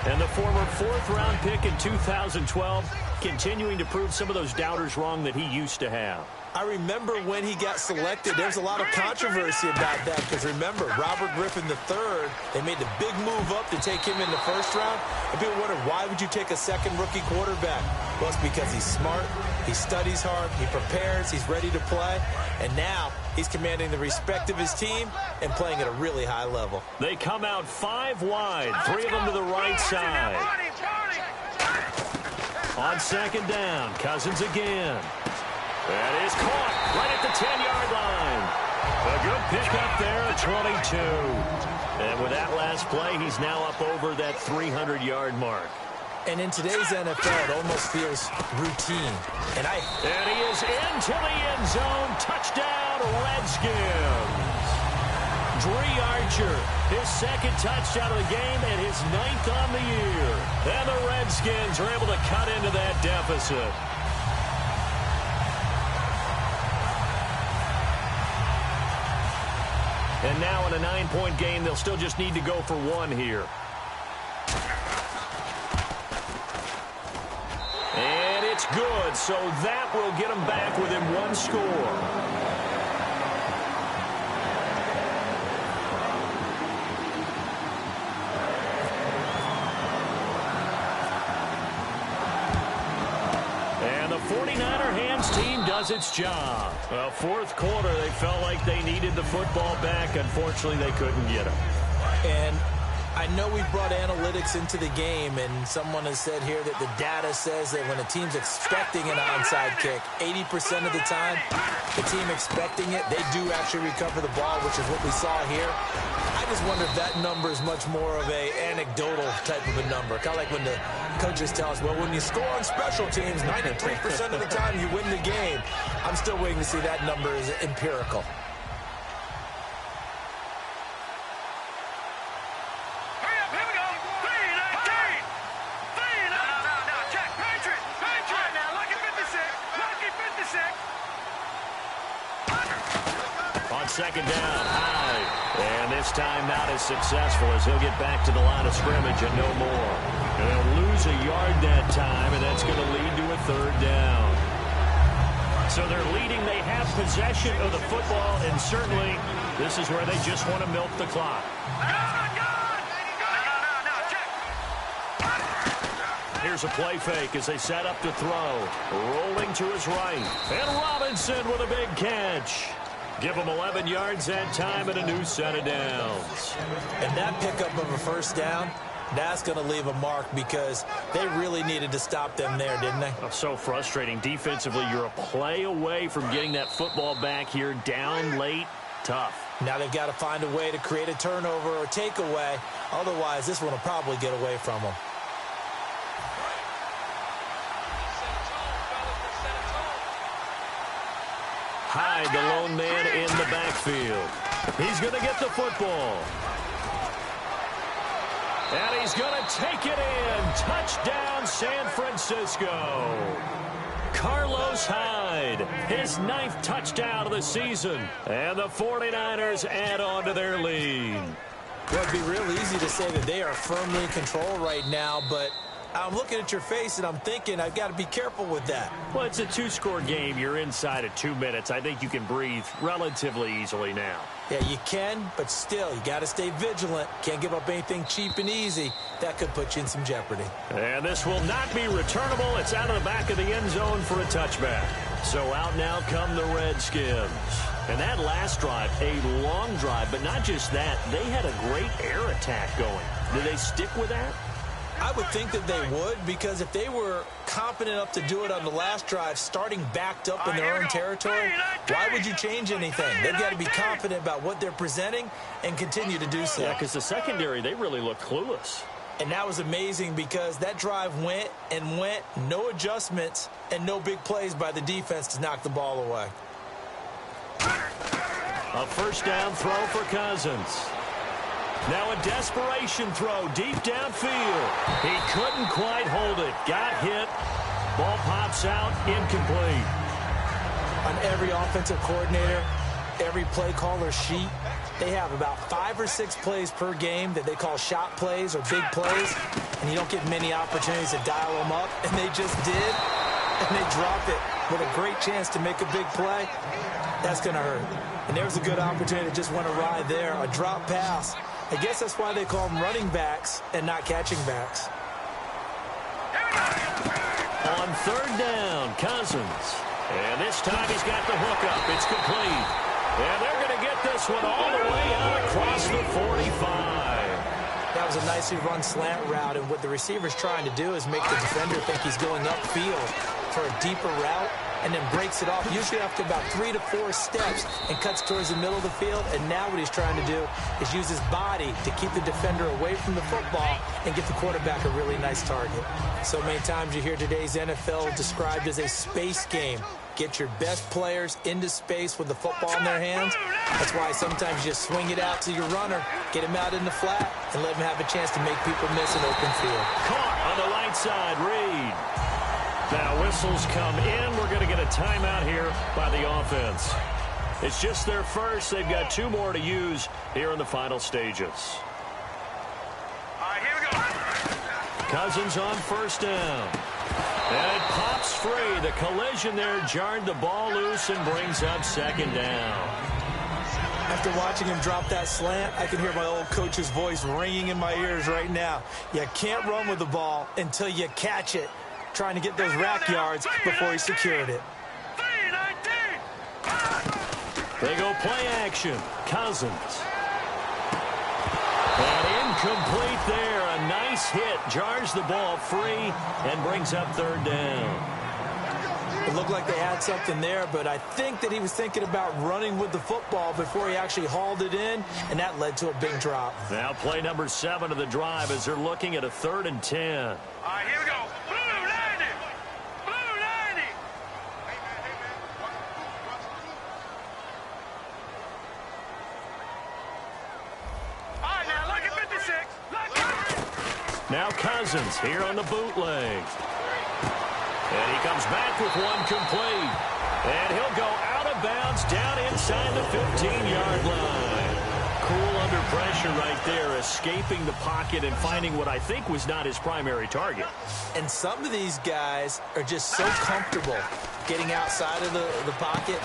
And the former 4th-round pick in 2012 continuing to prove some of those doubters wrong that he used to have. I remember when he got selected, there was a lot of controversy about that because remember, Robert Griffin III, they made the big move up to take him in the 1st round. And people wondered, why would you take a second rookie quarterback? Well, it's because he's smart, he studies hard, he prepares, he's ready to play. And now he's commanding the respect of his team and playing at a really high level. They come out 5 wide, 3 of them to the right side. On 2nd down, Cousins again. That is caught right at the 10-yard line. A good pickup there at 22. And with that last play, he's now up over that 300-yard mark. And in today's NFL, it almost feels routine. And he is into the end zone. Touchdown, Redskins. Dree Archer, his 2nd touchdown of the game and his 9th on the year. And the Redskins are able to cut into that deficit. And now in a 9-point game, they'll still just need to go for 1 here. And it's good, so that will get them back within one score. And the 49er hands team does its job. Well, fourth quarter, they felt like they needed the football back. Unfortunately, they couldn't get it. And I know we brought analytics into the game, and someone has said here that the data says that when a team's expecting an onside kick, 80% of the time, the team expecting it, they do actually recover the ball, which is what we saw here. I just wonder if that number is much more of a anecdotal type of a number. Kind of like when the coaches tell us, well, when you score on special teams, 93% of the time you win the game. I'm still waiting to see that number is empirical. Second down, Hyde. And this time not as successful as he'll get back to the line of scrimmage and no more. And they'll lose a yard that time, and that's going to lead to a third down. So they're leading. They have possession of the football, and certainly this is where they just want to milk the clock. Here's a play fake as they set up to throw. Rolling to his right. And Robinson with a big catch. Give them 11 yards that time and a new set of downs. And that pickup of a first down, that's going to leave a mark because they really needed to stop them there, didn't they? Oh, so frustrating. Defensively, you're a play away from getting that football back here down late. Tough. Now they've got to find a way to create a turnover or takeaway. Otherwise, this one will probably get away from them. Hyde, the lone man in the backfield. He's going to get the football. And he's going to take it in. Touchdown, San Francisco. Carlos Hyde, his 9th touchdown of the season. And the 49ers add on to their lead. Well, it'd be real easy to say that they are firmly in control right now, but I'm looking at your face and I'm thinking I've got to be careful with that. Well, it's a 2-score game. You're inside of 2 minutes. I think you can breathe relatively easily now. Yeah, you can, but still, you got to stay vigilant. Can't give up anything cheap and easy. That could put you in some jeopardy. And this will not be returnable. It's out of the back of the end zone for a touchback. So out now come the Redskins. And that last drive, a long drive, but not just that. They had a great air attack going. Did they stick with that? I would think that they would, because if they were confident enough to do it on the last drive, starting backed up in their own territory, why would you change anything? They've got to be confident about what they're presenting and continue to do so. Yeah, because the secondary, they really look clueless. And that was amazing because that drive went and went, no adjustments, and no big plays by the defense to knock the ball away. A first down throw for Cousins. Now a desperation throw deep downfield. He couldn't quite hold it. Got hit. Ball pops out. Incomplete. On every offensive coordinator, every play caller sheet, they have about 5 or 6 plays per game that they call shot plays or big plays, and you don't get many opportunities to dial them up, and they just did, and they dropped it with a great chance to make a big play. That's going to hurt. And there's a good opportunity to just want to ride there, a drop pass. I guess that's why they call them running backs and not catching backs. On third down, Cousins. And this time he's got the hookup. It's complete. And they're going to get this one all the way out across the 45. That was a nicely run slant route, and what the receiver's trying to do is make the defender think he's going upfield for a deeper route, and then breaks it off, usually after about 3 to 4 steps, and cuts towards the middle of the field. And now what he's trying to do is use his body to keep the defender away from the football and get the quarterback a really nice target. So many times you hear today's NFL described as a space game. Get your best players into space with the football in their hands. That's why sometimes you just swing it out to your runner, get him out in the flat, and let him have a chance to make people miss an open field. Caught on the right side, Reed. Now whistles come in. We're going to get a timeout here by the offense. It's just their first. They've got 2 more to use here in the final stages. All right, here we go. Cousins on first down. And it pops free. The collision there jarred the ball loose and brings up second down. After watching him drop that slant, I can hear my old coach's voice ringing in my ears right now. You can't run with the ball until you catch it. Trying to get those rack yards before he secured it. They go play action. Cousins. And incomplete there. A nice hit. Jars the ball free and brings up third down. It looked like they had something there, but I think that he was thinking about running with the football before he actually hauled it in, and that led to a big drop. Now play number 7 of the drive as they're looking at a 3rd and 10. All right, here we go. Blue 90. Blue 90. All right, now look at 56. Look. Now Cousins here on the bootleg. And he comes back with one complete. And he'll go out of bounds down inside the 15-yard line. Cool under pressure right there, escaping the pocket and finding what I think was not his primary target. And some of these guys are just so comfortable getting outside of the pocket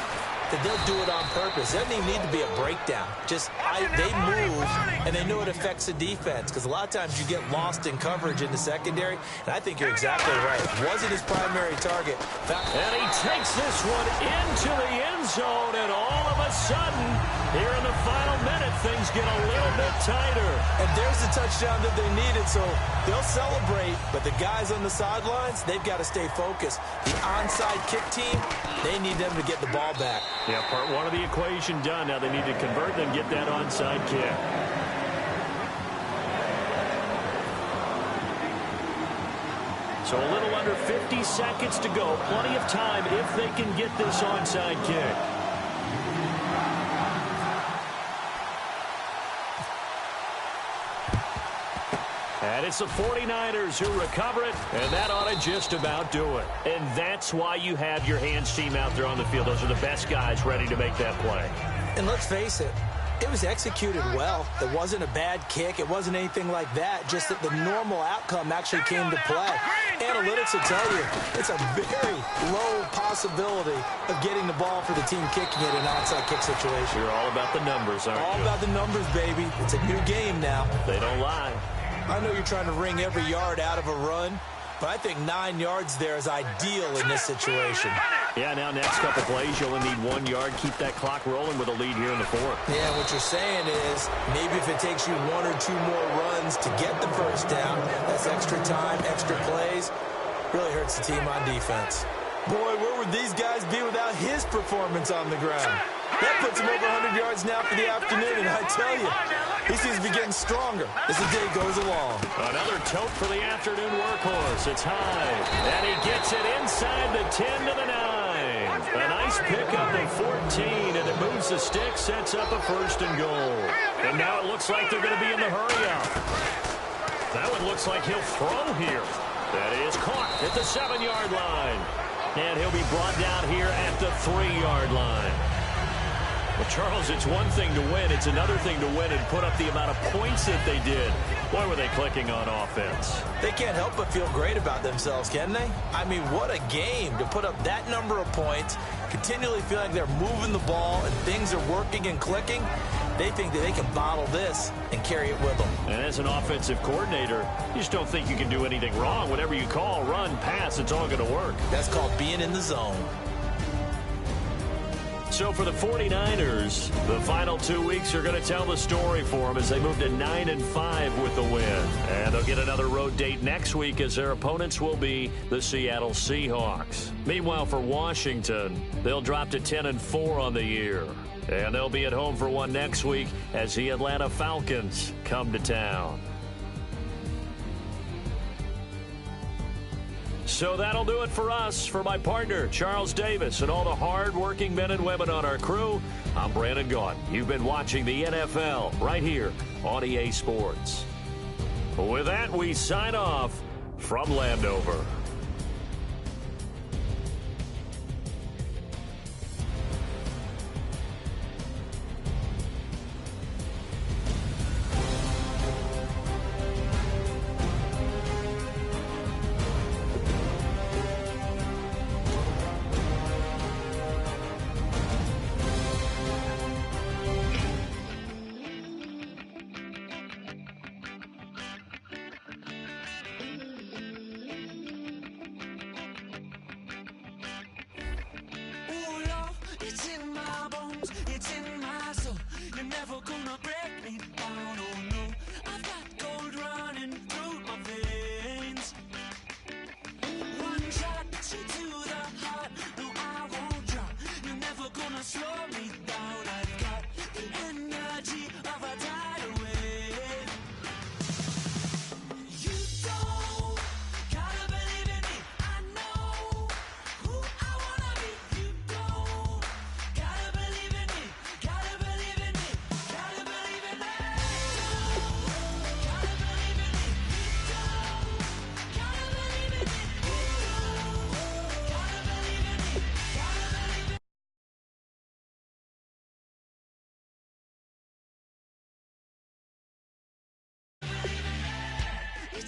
that they'll do it on purpose. It doesn't even need to be a breakdown. Just they move, and they know it affects the defense, because a lot of times you get lost in coverage in the secondary, and I think you're exactly right. Wasn't his primary target. And he takes this one into the end zone, and all of a sudden, here in the final minute, things get a little bit tighter. And there's the touchdown that they needed, so they'll celebrate, but the guys on the sidelines, they've got to stay focused. The onside kick team, they need them to get the ball back. Yeah, part 1 of the equation done. Now they need to convert and get that onside kick. So a little under 50 seconds to go. Plenty of time if they can get this onside kick. And it's the 49ers who recover it, and that ought to just about do it. And that's why you have your hands team out there on the field. Those are the best guys ready to make that play. And let's face it, it was executed well. It wasn't a bad kick. It wasn't anything like that, just that the normal outcome actually came to play. Analytics will tell you it's a very low possibility of getting the ball for the team kicking it in an onside kick situation. You're all about the numbers, aren't you? All about the numbers, baby. It's a new game now. They don't lie. I know you're trying to wring every yard out of a run, but I think 9 yards there is ideal in this situation. Yeah, now next couple plays, you'll only need 1 yard. Keep that clock rolling with a lead here in the 4th. Yeah, what you're saying is maybe if it takes you 1 or 2 more runs to get the first down, that's extra time, extra plays, really hurts the team on defense. Boy, where would these guys be without his performance on the ground? That puts him over 100 yards now for the afternoon, and I tell you, he seems to be getting stronger as the day goes along. Another tote for the afternoon workhorse. It's high, and he gets it inside the 10 to the 9. A nice pickup of 14, and it moves the stick, sets up a 1st and goal. And now it looks like they're going to be in the hurry-up. That one looks like he'll throw here. That is caught at the 7-yard line. And he'll be brought down here at the 3-yard line. Well, Charles, it's one thing to win. It's another thing to win and put up the amount of points that they did. Boy, were they clicking on offense. They can't help but feel great about themselves, can they? I mean, what a game to put up that number of points, continually feel like they're moving the ball and things are working and clicking. They think that they can bottle this and carry it with them. And as an offensive coordinator, you just don't think you can do anything wrong. Whatever you call, run, pass, it's all going to work. That's called being in the zone. So for the 49ers, the final 2 weeks are going to tell the story for them as they move to 9-5 with the win. And they'll get another road date next week as their opponents will be the Seattle Seahawks. Meanwhile, for Washington, they'll drop to 10-4 on the year. And they'll be at home for one next week as the Atlanta Falcons come to town. So that'll do it for us. For my partner, Charles Davis, and all the hard-working men and women on our crew, I'm Brandon Gaudin. You've been watching the NFL right here on EA Sports. With that, we sign off from Landover.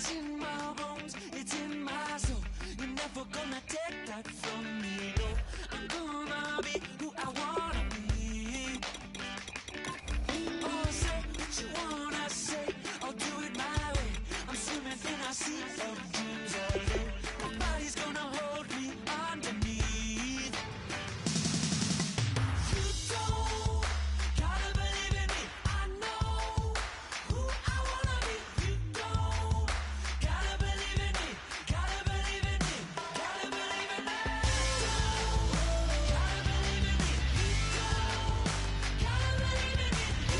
It's in my bones, it's in my soul. You're never gonna take that from me, no. I'm gonna be who I wanna be. Oh, say what you wanna say, I'll do it my way. I'm swimming in a sea of dreams all day. Nobody's gonna hold me underneath. You don't gotta believe in me, I know who I wanna be. You don't gotta believe in me, gotta believe in me, gotta believe in me. You don't gotta believe in me, you don't gotta believe in me, you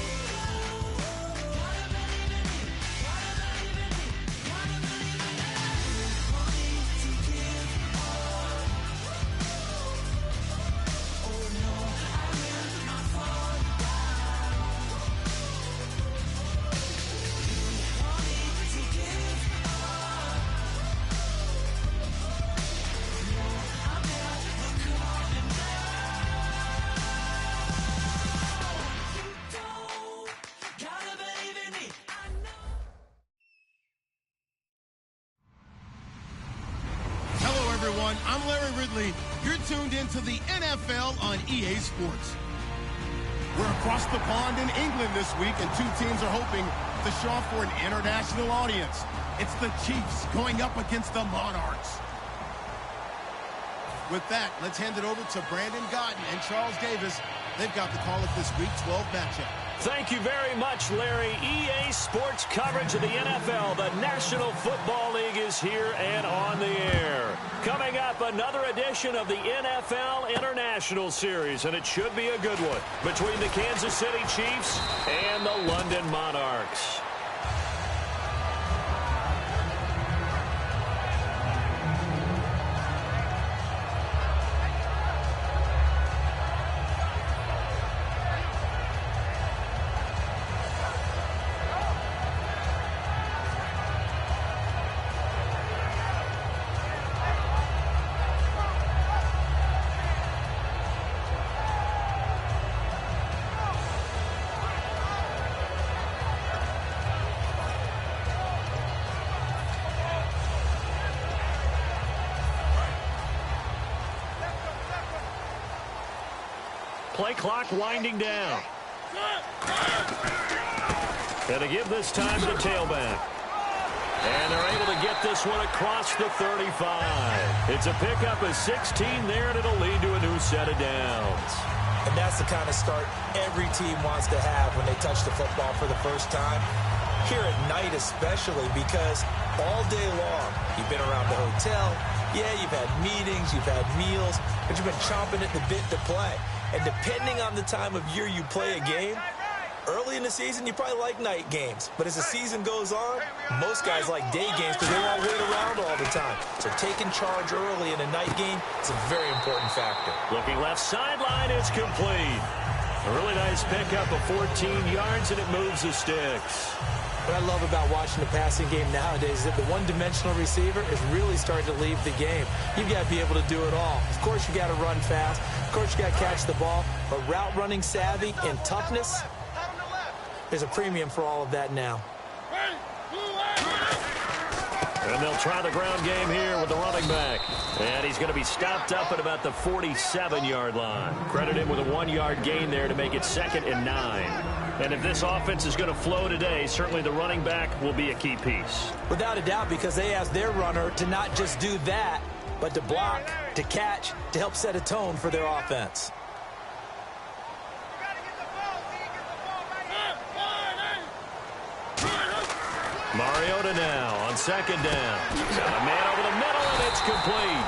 don't gotta believe in me, gotta believe in me, gotta believe in me. Want me to give up? Oh no, I will not fall down. Want me to give up? No, I'm never coming down. You don't gotta believe in me, I know. Hello, everyone. I'm Larry Ridley. You're tuned into the NFL on EA Sports. We're across the pond in England this week, and two teams are hoping to show off for an international audience. It's the Chiefs going up against the Monarchs. With that, let's hand it over to Brandon Gotten and Charles Davis. They've got the call of this Week 12 matchup. Thank you very much, Larry. EA Sports coverage of the NFL. The National Football League is here and on the air. Coming up, another edition of the NFL International Series, and it should be a good one, between the Kansas City Chiefs and the London Monarchs. Play clock winding down. And to give this time to the tailback. And they're able to get this one across the 35. It's a pickup of 16 there, and it'll lead to a new set of downs. And that's the kind of start every team wants to have when they touch the football for the first time. Here at night especially, because all day long you've been around the hotel. Yeah, you've had meetings, you've had meals, but you've been chomping at the bit to play. And depending on the time of year you play a game, early in the season you probably like night games. But as the season goes on, most guys like day games because they won't wait around all the time. So taking charge early in a night game is a very important factor. Looking left sideline, it's complete. A really nice pickup of 14 yards, and it moves the sticks. What I love about watching the passing game nowadays is that the one-dimensional receiver is really starting to leave the game. You've got to be able to do it all. Of course, you got to run fast. Of course, you got to catch the ball. But route running savvy and toughness, there's a premium for all of that now. And they'll try the ground game here with the running back. And he's going to be stopped up at about the 47-yard line. Credit him with a 1-yard gain there to make it 2nd and 9. And if this offense is going to flow today, certainly the running back will be a key piece. Without a doubt, because they asked their runner to not just do that, but to block, to catch, to help set a tone for their offense. Mariota now on 2nd down. Got a man over the middle, and it's complete.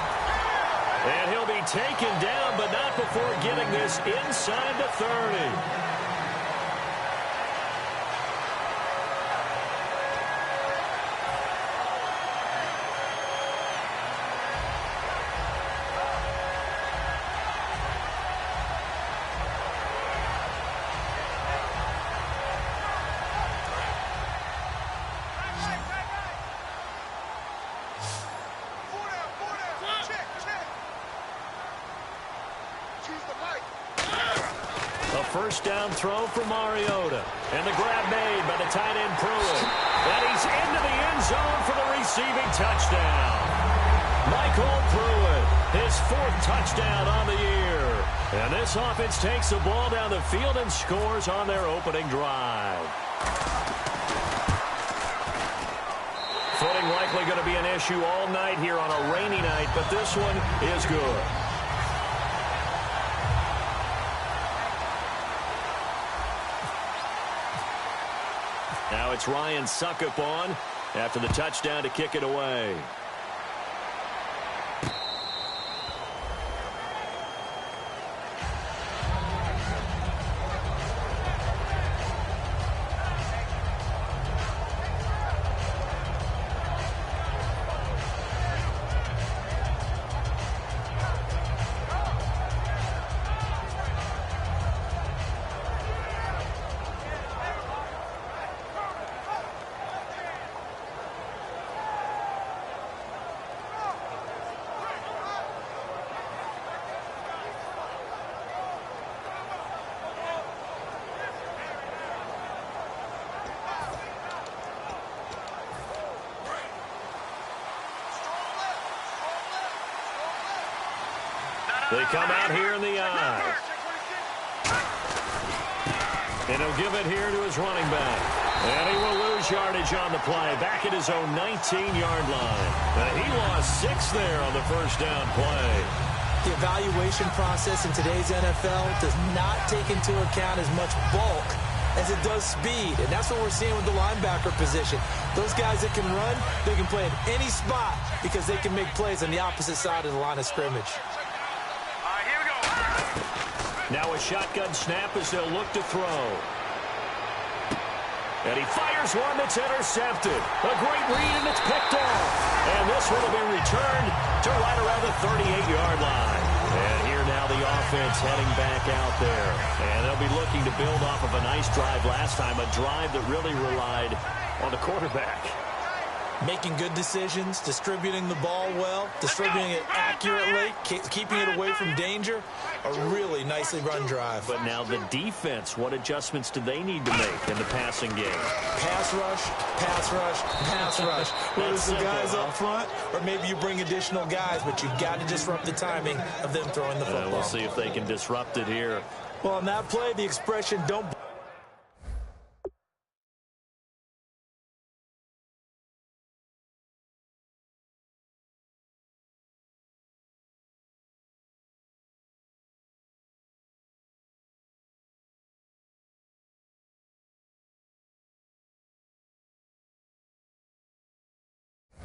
And he'll be taken down, but not before getting this inside the 30. first down throw for Mariota. And the grab made by the tight end Pruitt. And he's into the end zone for the receiving touchdown. Michael Pruitt, his 4th touchdown on the year. And this offense takes the ball down the field and scores on their opening drive. Footing likely going to be an issue all night here on a rainy night, but this one is good. Now it's Ryan Suckup on after the touchdown to kick it away. They come out here in the eye. And he'll give it here to his running back. And he will lose yardage on the play, back at his own 19-yard line. And he lost 6 there on the first down play. The evaluation process in today's NFL does not take into account as much bulk as it does speed. And that's what we're seeing with the linebacker position. Those guys that can run, they can play at any spot because they can make plays on the opposite side of the line of scrimmage. Now a shotgun snap as they'll look to throw. And he fires one that's intercepted. A great read, and it's picked off. And this one will be returned to right around the 38-yard line. And here now the offense heading back out there. And they'll be looking to build off of a nice drive last time, a drive that really relied on the quarterback. Making good decisions, distributing the ball well, distributing it accurately, keeping it away from danger. A really nicely run drive. But now the defense, what adjustments do they need to make in the passing game? Pass rush, pass rush, pass rush. Whether it's the guys up front or maybe you bring additional guys, but you've got to disrupt the timing of them throwing the football. We'll see if they can disrupt it here. Well, on that play, the expression don't...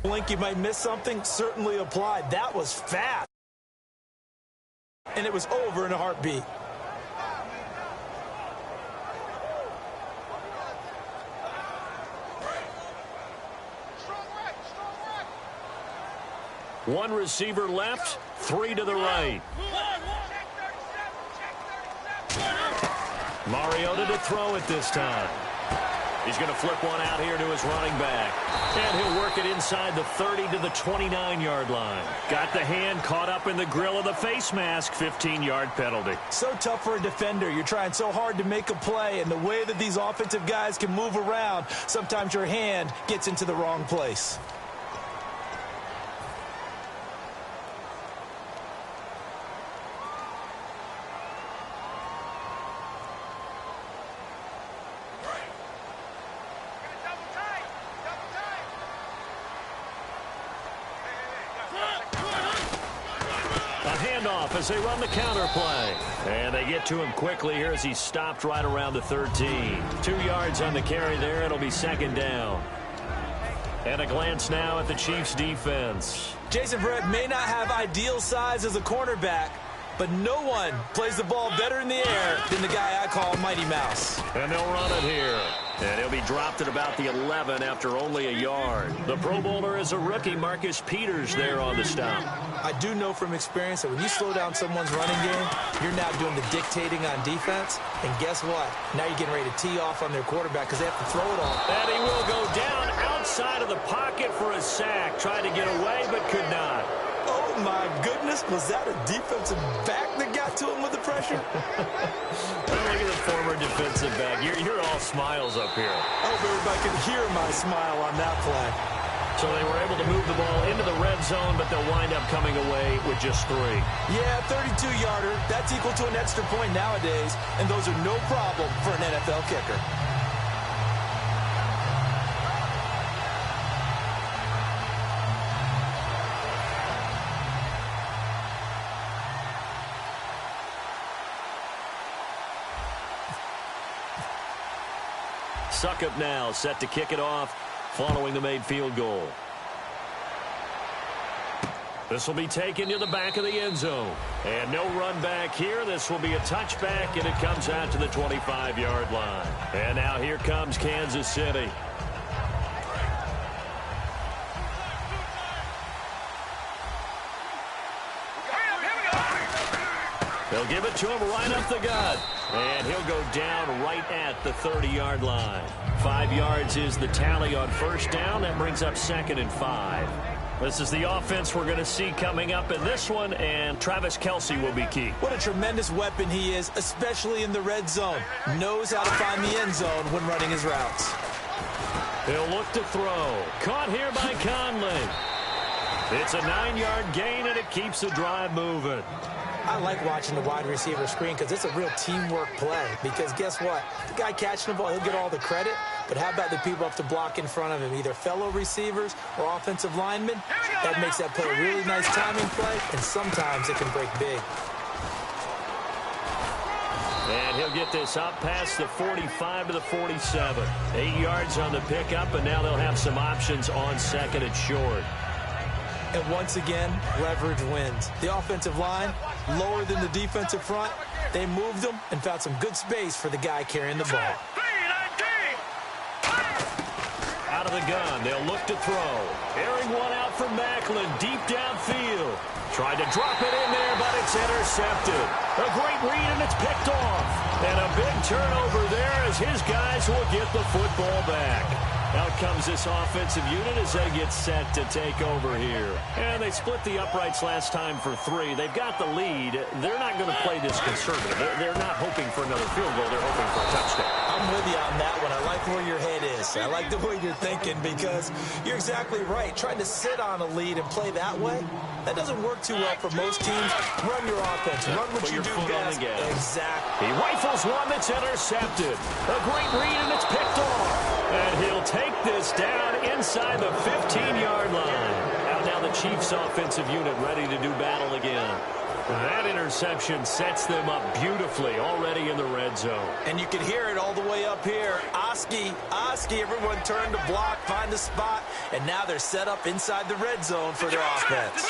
blink, you might miss something. Certainly applied. That was fast. And it was over in a heartbeat. One receiver left, 3 to the right. Mariota to throw it this time. He's going to flip one out here to his running back. And he'll work it inside the 30 to the 29-yard line. Got the hand caught up in the grill of the face mask. 15-yard penalty. So tough for a defender. You're trying so hard to make a play, and the way that these offensive guys can move around, sometimes your hand gets into the wrong place. As they run the counter play. And they get to him quickly here as he stopped right around the 13. 2 yards on the carry there. It'll be second down. And a glance now at the Chiefs' defense. Jason Verrett may not have ideal size as a cornerback, but no one plays the ball better in the air than the guy I call Mighty Mouse. And they'll run it here. And he'll be dropped at about the 11 after only a yard. The Pro Bowler is a rookie, Marcus Peters, there on the stop. I do know from experience that when you slow down someone's running game, you're now doing the dictating on defense. And guess what? Now you're getting ready to tee off on their quarterback because they have to throw it all. And he will go down outside of the pocket for a sack. Tried to get away but could not. Oh, my goodness. Was that a defensive back that got to him with the pressure? Look at the former defensive back. You're all smiles up here. I hope everybody could hear my smile on that play. So they were able to move the ball into the red zone, but they'll wind up coming away with just 3. Yeah, 32-yarder. That's equal to an extra point nowadays, and those are no problem for an NFL kicker. Suckup now, set to kick it off following the made field goal. This will be taken to the back of the end zone. And no run back here. This will be a touchback, and it comes out to the 25-yard line. And now here comes Kansas City. They'll give it to him right up the gut. And he'll go down right at the 30-yard line. 5 yards is the tally on first down. That brings up 2nd and 5. This is the offense we're going to see coming up in this one, and Travis Kelce will be key. What a tremendous weapon he is, especially in the red zone. Knows how to find the end zone when running his routes. He'll look to throw. Caught here by Conley. It's a 9-yard gain, and it keeps the drive moving. I like watching the wide receiver screen because it's a real teamwork play. Because guess what? The guy catching the ball, he'll get all the credit. But how about the people up to block in front of him, either fellow receivers or offensive linemen? That makes that play a really nice timing play, and sometimes it can break big. And he'll get this up past the 45 to the 47. 8 yards on the pickup, and now they'll have some options on 2nd and short. And once again, leverage wins. The offensive line, lower than the defensive front. They moved them and found some good space for the guy carrying the ball. Out of the gun, they'll look to throw. Airing one out for Macklin, deep downfield. Tried to drop it in there, but it's intercepted. A great read, and it's picked off. And a big turnover there as his guys will get the football back. Out comes this offensive unit as they get set to take over here. And they split the uprights last time for 3. They've got the lead. They're not going to play this conservative. They're not hoping for another field goal. They're hoping for a touchdown. I'm with you on that one. I like where your head is. I like the way you're thinking because you're exactly right. Trying to sit on a lead and play that way, that doesn't work too well for most teams. Run your offense. Run what you do best. Exactly. He rifles one that's intercepted. A great read, and it's picked off. And he'll take this down inside the 15-yard line. Now the Chiefs offensive unit ready to do battle again. That interception sets them up beautifully already in the red zone. And you can hear it all the way up here. Oski, everyone turned to block, find a spot, and now they're set up inside the red zone for their offense.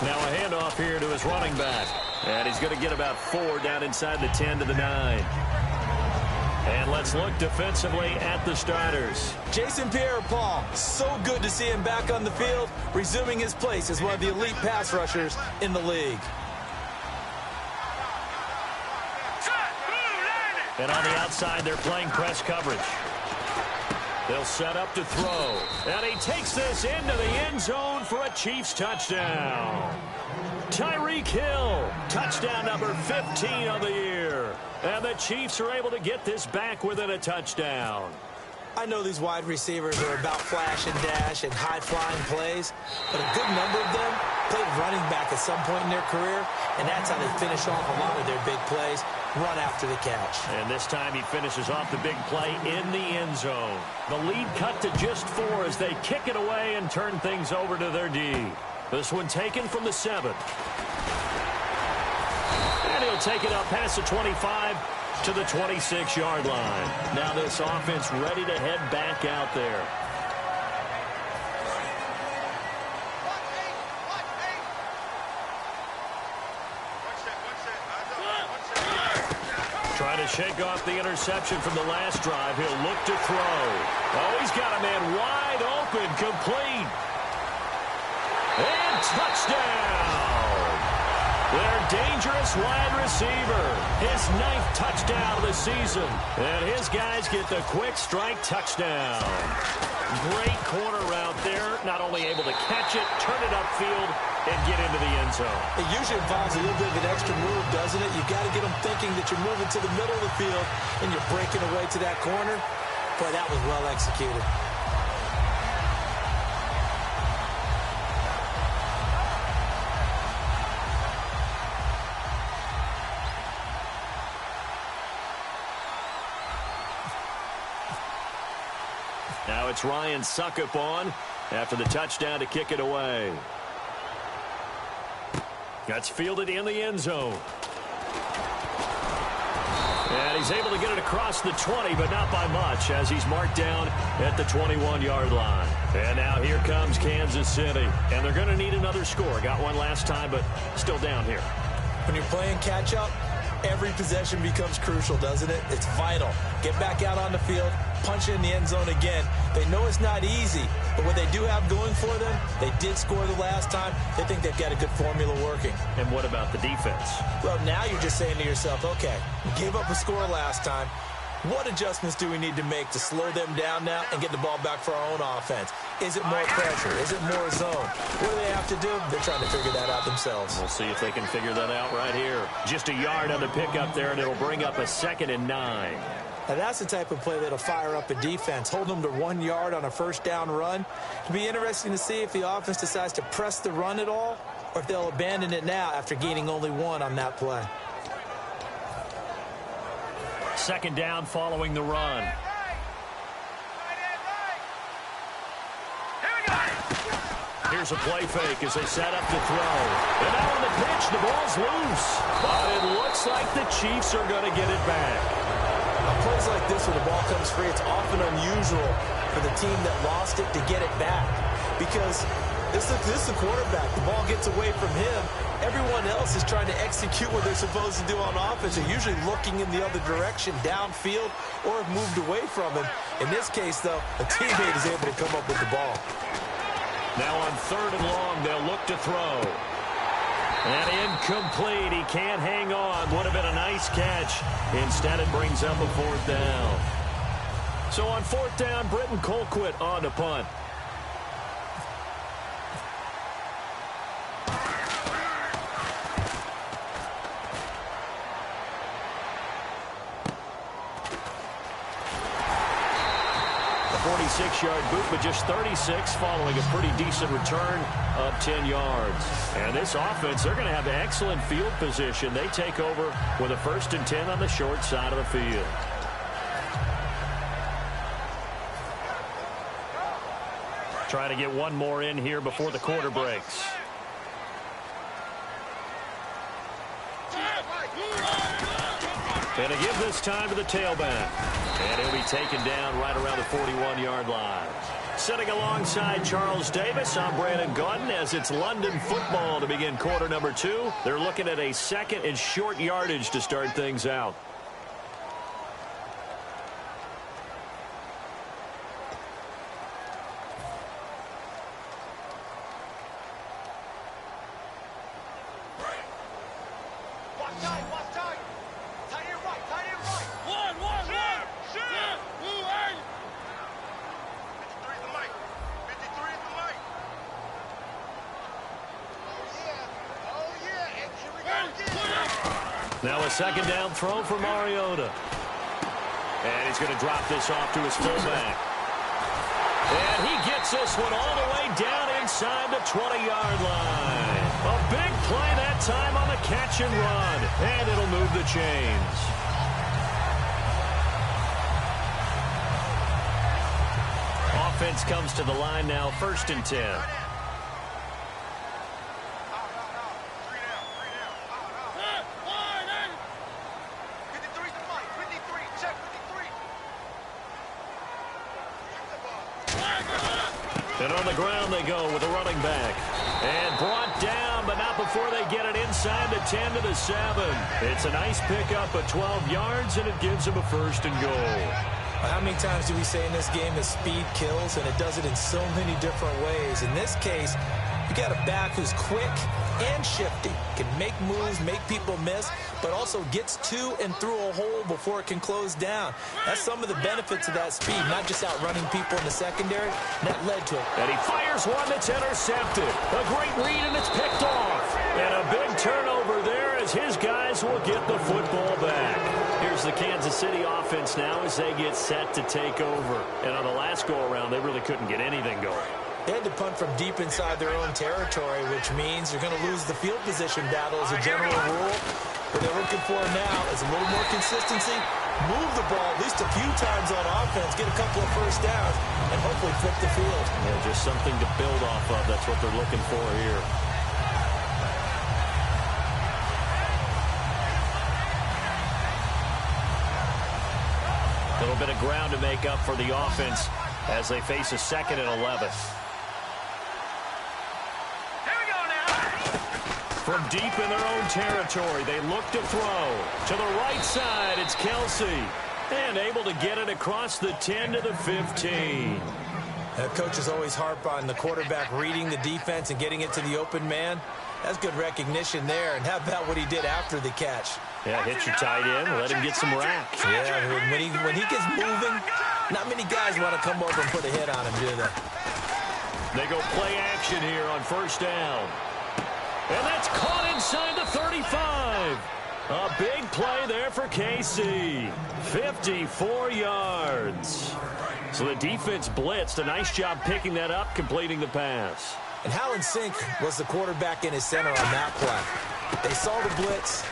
Now a handoff here to his running back. And he's going to get about 4 down inside the 10 to the 9. And let's look defensively at the starters. Jason Pierre-Paul, so good to see him back on the field, resuming his place as one of the elite pass rushers in the league. And on the outside, they're playing press coverage. They'll set up to throw. And he takes this into the end zone for a Chiefs touchdown. Tyreek Hill, touchdown number 15 on the year. And the Chiefs are able to get this back within a touchdown. I know these wide receivers are about flash and dash and high-flying plays, but a good number of them played running back at some point in their career, and that's how they finish off a lot of their big plays, run after the catch. And this time he finishes off the big play in the end zone. The lead cut to just 4 as they kick it away and turn things over to their D. This one taken from the 7. And he'll take it up past the 25 to the 26-yard line. Now this offense ready to head back out there. Trying to shake off the interception from the last drive. He'll look to throw. Oh, he's got a man wide open, complete. And touchdown! Their dangerous wide receiver. His 9th touchdown of the season. And his guys get the quick strike touchdown. Great corner route there. Not only able to catch it, turn it upfield, and get into the end zone. It usually involves a little bit of an extra move, doesn't it? You've got to get them thinking that you're moving to the middle of the field and you're breaking away to that corner. Boy, that was well executed. Now it's Ryan Suckup on after the touchdown to kick it away. That's fielded in the end zone. And he's able to get it across the 20, but not by much, as he's marked down at the 21-yard line. And now here comes Kansas City. And they're going to need another score. Got one last time, but still down here. When you're playing catch-up, every possession becomes crucial, doesn't it? It's vital. Get back out on the field, punch it in the end zone again. They know it's not easy, but what they do have going for them, they did score the last time. They think they've got a good formula working. And what about the defense? Well, now you're just saying to yourself, okay, we gave up a score last time. What adjustments do we need to make to slow them down now and get the ball back for our own offense? Is it more pressure? Is it more zone? What do they have to do? They're trying to figure that out themselves. We'll see if they can figure that out right here. Just a yard on the pickup there, and it'll bring up a 2nd and 9. Now, that's the type of play that'll fire up a defense. Hold them to 1 yard on a first down run. It'll be interesting to see if the offense decides to press the run at all, or if they'll abandon it now after gaining only 1 on that play. 2nd down following the run. Here's a play fake as they set up to throw. And now on the pitch, the ball's loose. But it looks like the Chiefs are going to get it back. On plays like this where the ball comes free, it's often unusual for the team that lost it to get it back. Because this is the quarterback. The ball gets away from him. Everyone else is trying to execute what they're supposed to do on offense. They're usually looking in the other direction, downfield, or have moved away from him. In this case, though, a teammate is able to come up with the ball. Now on 3rd and long, they'll look to throw. And incomplete. He can't hang on. Would have been a nice catch. Instead, it brings up a 4th down. So on 4th down, Britton Colquitt on to punt. A 46-yard boot, but just 36 following a pretty decent return of 10 yards. And this offense, they're going to have excellent field position. They take over with a 1st and 10 on the short side of the field. Trying to get one more in here before the quarter breaks. And a give this time to the tailback. And he'll be taken down right around the 41-yard line. Sitting alongside Charles Davis, I'm Brandon Gaudin as it's London football to begin quarter number 2. They're looking at a 2nd and short yardage to start things out. Now a 2nd down throw for Mariota. And he's going to drop this off to his fullback. And he gets this one all the way down inside the 20-yard line. A big play that time on the catch and run. And it'll move the chains. Offense comes to the line now, 1st and 10. And on the ground they go with a running back. And brought down, but not before they get it inside the 10 to the 7. It's a nice pickup of 12 yards, and it gives them a 1st and goal. How many times do we say in this game that speed kills, and it does it in so many different ways? In this case, You got a back who's quick and shifty, can make moves, make people miss, but also gets to and through a hole before it can close down. That's some of the benefits of that speed, not just outrunning people in the secondary. That led to it. And he fires one that's intercepted. A great read, and it's picked off. And a big turnover there as his guys will get the football back. Here's the Kansas City offense now as they get set to take over. And on the last go-around, they really couldn't get anything going. They had to punt from deep inside their own territory, which means you're going to lose the field position battle as a general rule. What they're looking for now is a little more consistency, move the ball at least a few times on offense, get a couple of first downs, and hopefully flip the field. Yeah, just something to build off of. That's what they're looking for here. A little bit of ground to make up for the offense as they face a 2nd and 11. From deep in their own territory, they look to throw. To the right side, it's Kelsey. And able to get it across the 10 to the 15. Coaches always harp on the quarterback reading the defense and getting it to the open man. That's good recognition there. And how about what he did after the catch? Yeah, hit your tight end, let him get some racks. Yeah, when he gets moving, not many guys want to come over and put a hit on him, do they? They go play action here on 1st down. And that's caught inside the 35. A big play there for KC. 54 yards. So the defense blitzed. A nice job picking that up, completing the pass. And how in sync was the quarterback in his center on that play? They saw the blitz,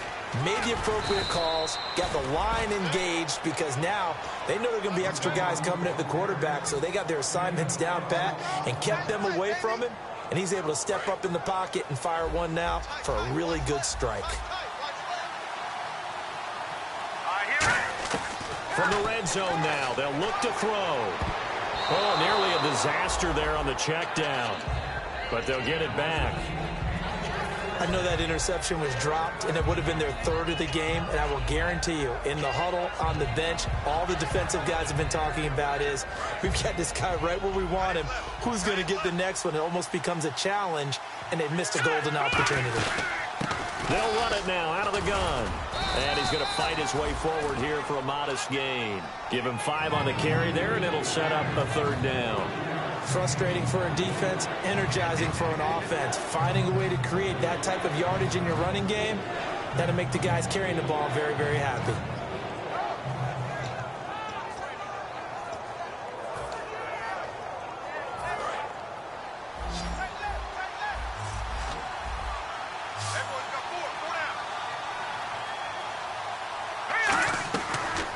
made the appropriate calls, got the line engaged because now they know there are going to be extra guys coming at the quarterback, so they got their assignments down pat and kept them away from him. And he's able to step up in the pocket and fire one now for a really good strike. From the red zone now, they'll look to throw. Oh, nearly a disaster there on the check down. But they'll get it back. I know that interception was dropped, and it would have been their 3rd of the game, and I will guarantee you, in the huddle, on the bench, all the defensive guys have been talking about is, we've got this guy right where we want him. Who's going to get the next one? It almost becomes a challenge, and they've missed a golden opportunity. They'll run it now out of the gun. And he's going to fight his way forward here for a modest gain. Give him 5 on the carry there, and it'll set up a 3rd down. Frustrating for a defense, energizing for an offense. Finding a way to create that type of yardage in your running game, that'll make the guys carrying the ball very, very happy.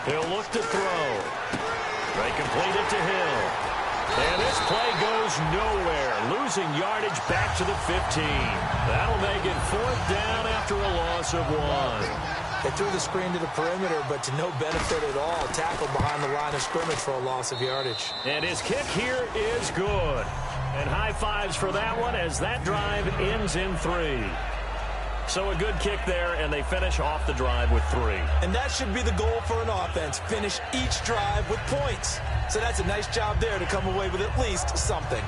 He'll look to throw. They complete it to Hill. And this play goes nowhere. Losing yardage back to the 15. That'll make it 4th down after a loss of 1. They threw the screen to the perimeter, but to no benefit at all. Tackled behind the line of scrimmage for a loss of yardage. And his kick here is good. And high fives for that one as that drive ends in 3. So a good kick there, and they finish off the drive with 3. And that should be the goal for an offense. Finish each drive with points. So that's a nice job there to come away with at least something.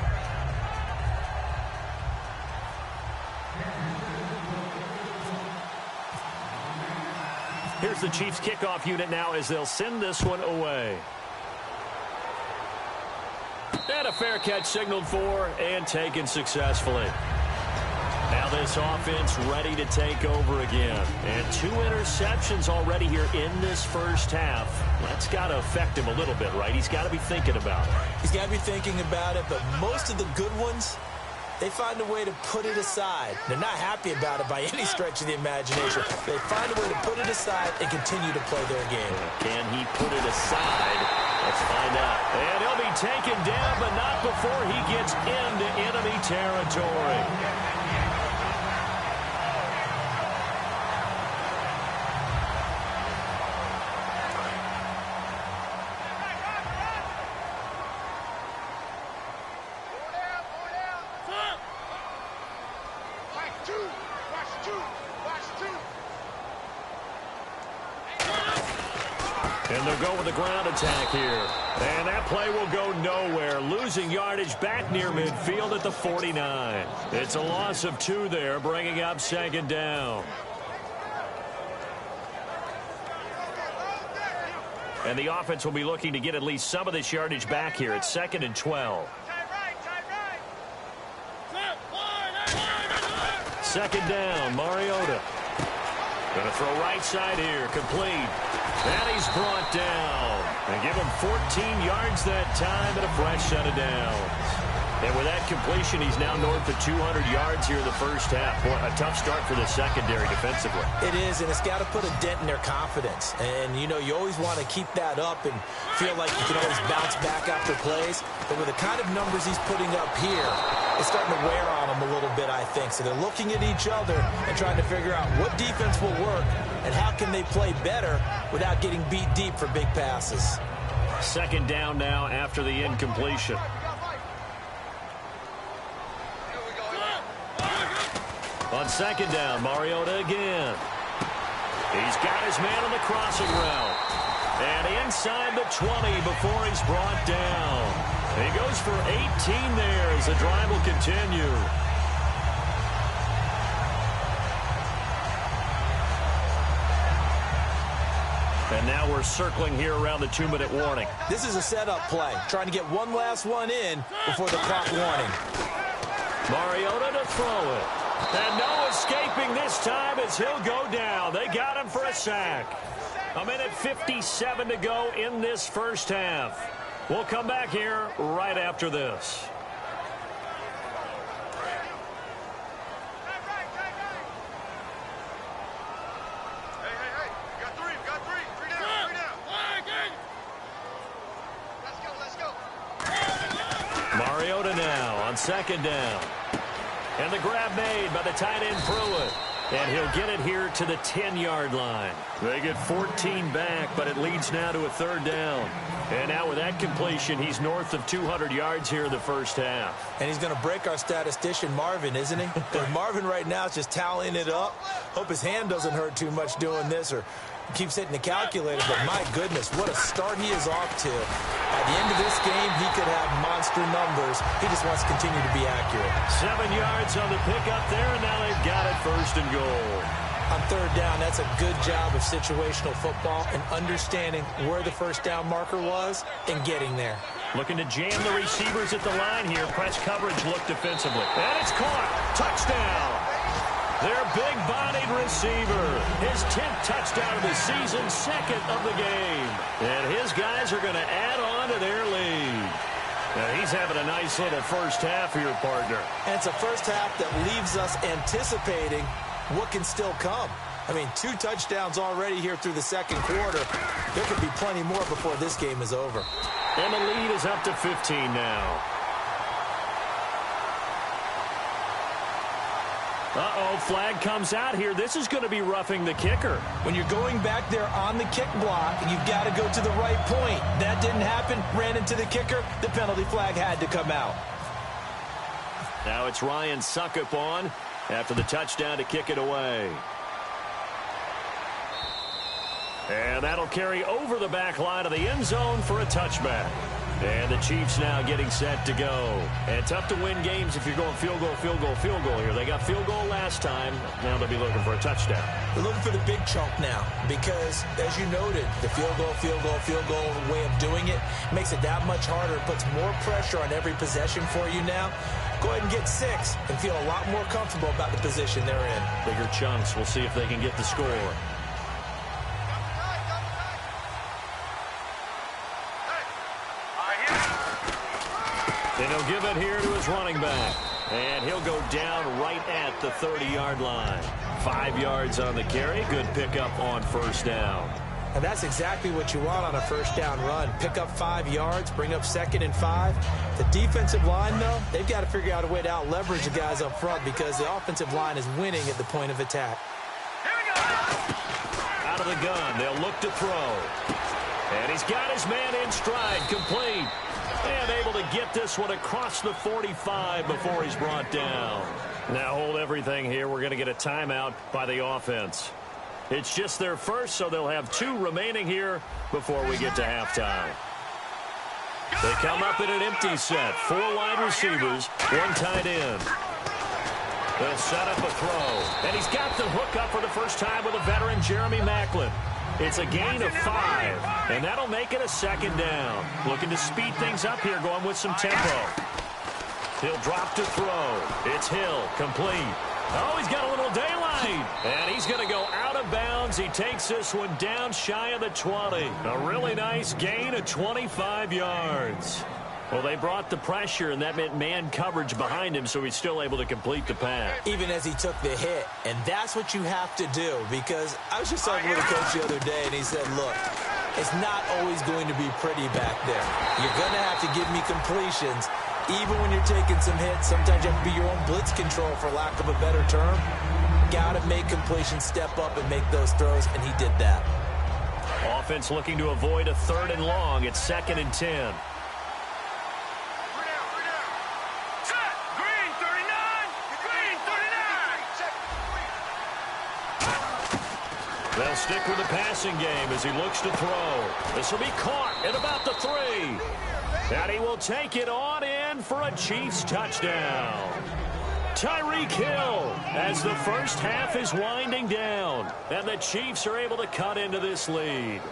Here's the Chiefs kickoff unit now as they'll send this one away. And a fair catch signaled for and taken successfully. Now this offense ready to take over again. And 2 interceptions already here in this first half. That's got to affect him a little bit, right? He's got to be thinking about it. He's got to be thinking about it, but most of the good ones, they find a way to put it aside. They're not happy about it by any stretch of the imagination. They find a way to put it aside and continue to play their game. Can he put it aside? Let's find out. And he'll be taken down, but not before he gets into enemy territory. And they'll go with the ground attack here. And that play will go nowhere. losing yardage back near midfield at the 49. It's a loss of 2 there, bringing up second down. And the offense will be looking to get at least some of this yardage back here. It's 2nd and 12. Second down, Mariota. Going to throw right side here, complete. And he's brought down. And give him 14 yards that time and a fresh set of downs. And with that completion, he's now north of 200 yards here in the first half. Boy, a tough start for the secondary defensively. It is, and it's got to put a dent in their confidence. And, you know, you always want to keep that up and feel like you can always bounce back after plays. But with the kind of numbers he's putting up here, it's starting to wear on them a little bit, I think. So they're looking at each other and trying to figure out what defense will work and how can they play better without getting beat deep for big passes. Second down now after the incompletion. On second down, Mariota again. He's got his man on the crossing route. And inside the 20 before he's brought down. He goes for 18 there as the drive will continue. And now we're circling here around the 2-minute warning. This is a setup play, trying to get one last one in before the clock warning. Mariota to throw it. And no escaping this time as he'll go down. They got him for a sack. 1:57 to go in this first half. We'll come back here right after this. Hey. We got three. Three down. Let's go. Mariota now on second down. And the grab made by the tight end Pruitt. And he'll get it here to the 10-yard line. They get 14 back, but it leads now to a third down. And now with that completion, he's north of 200 yards here in the first half. And he's going to break our statistician, Marvin, isn't he? Because Marvin right now is just tallying it up. Hope his hand doesn't hurt too much doing this or keeps hitting the calculator. But my goodness, what a start he is off to. By the end of this game, he could have monster numbers. He just wants to continue to be accurate. 7 yards on the pickup there, and now they've got it first and goal. On third down, that's a good job of situational football and understanding where the first down marker was and getting there. Looking to jam the receivers at the line here. Press coverage look defensively. And it's caught. Touchdown. Their big-bodied receiver. His 10th touchdown of the season, second of the game. And his guys are going to add on to their lead. Now he's having a nice little first half here, partner. And it's a first half that leaves us anticipating what can still come. I mean, 2 touchdowns already here through the second quarter. There could be plenty more before this game is over. And the lead is up to 15 now. Uh-oh, flag comes out here. This is going to be roughing the kicker. When you're going back there on the kick block, you've got to go to the right point. That didn't happen. Ran into the kicker. The penalty flag had to come out. Now it's Ryan Suckup on after the touchdown to kick it away. And that'll carry over the back line of the end zone for a touchback. And the Chiefs now getting set to go. And tough to win games if you're going field goal here. They got field goal last time. Now they'll be looking for a touchdown. They're looking for the big chunk now because, as you noted, the field goal way of doing it makes it that much harder. It puts more pressure on every possession for you now. Go ahead and get 6 and feel a lot more comfortable about the position they're in. Bigger chunks. We'll see if they can get the score. And he'll give it here to his running back. And he'll go down right at the 30-yard line. 5 yards on the carry. Good pickup on first down. And that's exactly what you want on a first down run. Pick up 5 yards, bring up 2nd and 5. The defensive line, though, they've got to figure out a way to out-leverage the guys up front because the offensive line is winning at the point of attack. Out of the gun, they'll look to throw. And he's got his man in stride, complete. And able to get this one across the 45 before he's brought down. Now hold everything here. We're going to get a timeout by the offense. It's just their first, so they'll have 2 remaining here before we get to halftime. They come up in an empty set. 4 wide receivers, 1 tight end. They'll set up a throw. And he's got the hook up for the first time with a veteran, Jeremy Maclin. It's a gain of 5, and that'll make it a 2nd down. Looking to speed things up here, going with some tempo. He'll drop to throw. It's Hill, complete. Oh, he's got a little daylight. And he's going to go out of bounds. He takes this one down shy of the 20. A really nice gain of 25 yards. Well, they brought the pressure, and that meant man coverage behind him, so he's still able to complete the pass. Even as he took the hit, and that's what you have to do, because I was just talking with a coach the other day, and he said, look, it's not always going to be pretty back there. You're going to have to give me completions. Even when you're taking some hits, sometimes you have to be your own blitz control, for lack of a better term. Got to make completions, step up, and make those throws, and he did that. Offense looking to avoid a 3rd and long. It's 2nd and 10. They'll stick with the passing game as he looks to throw. This will be caught at about the 3. And he will take it on in for a Chiefs touchdown. Tyreek Hill as the first half is winding down. And the Chiefs are able to cut into this lead.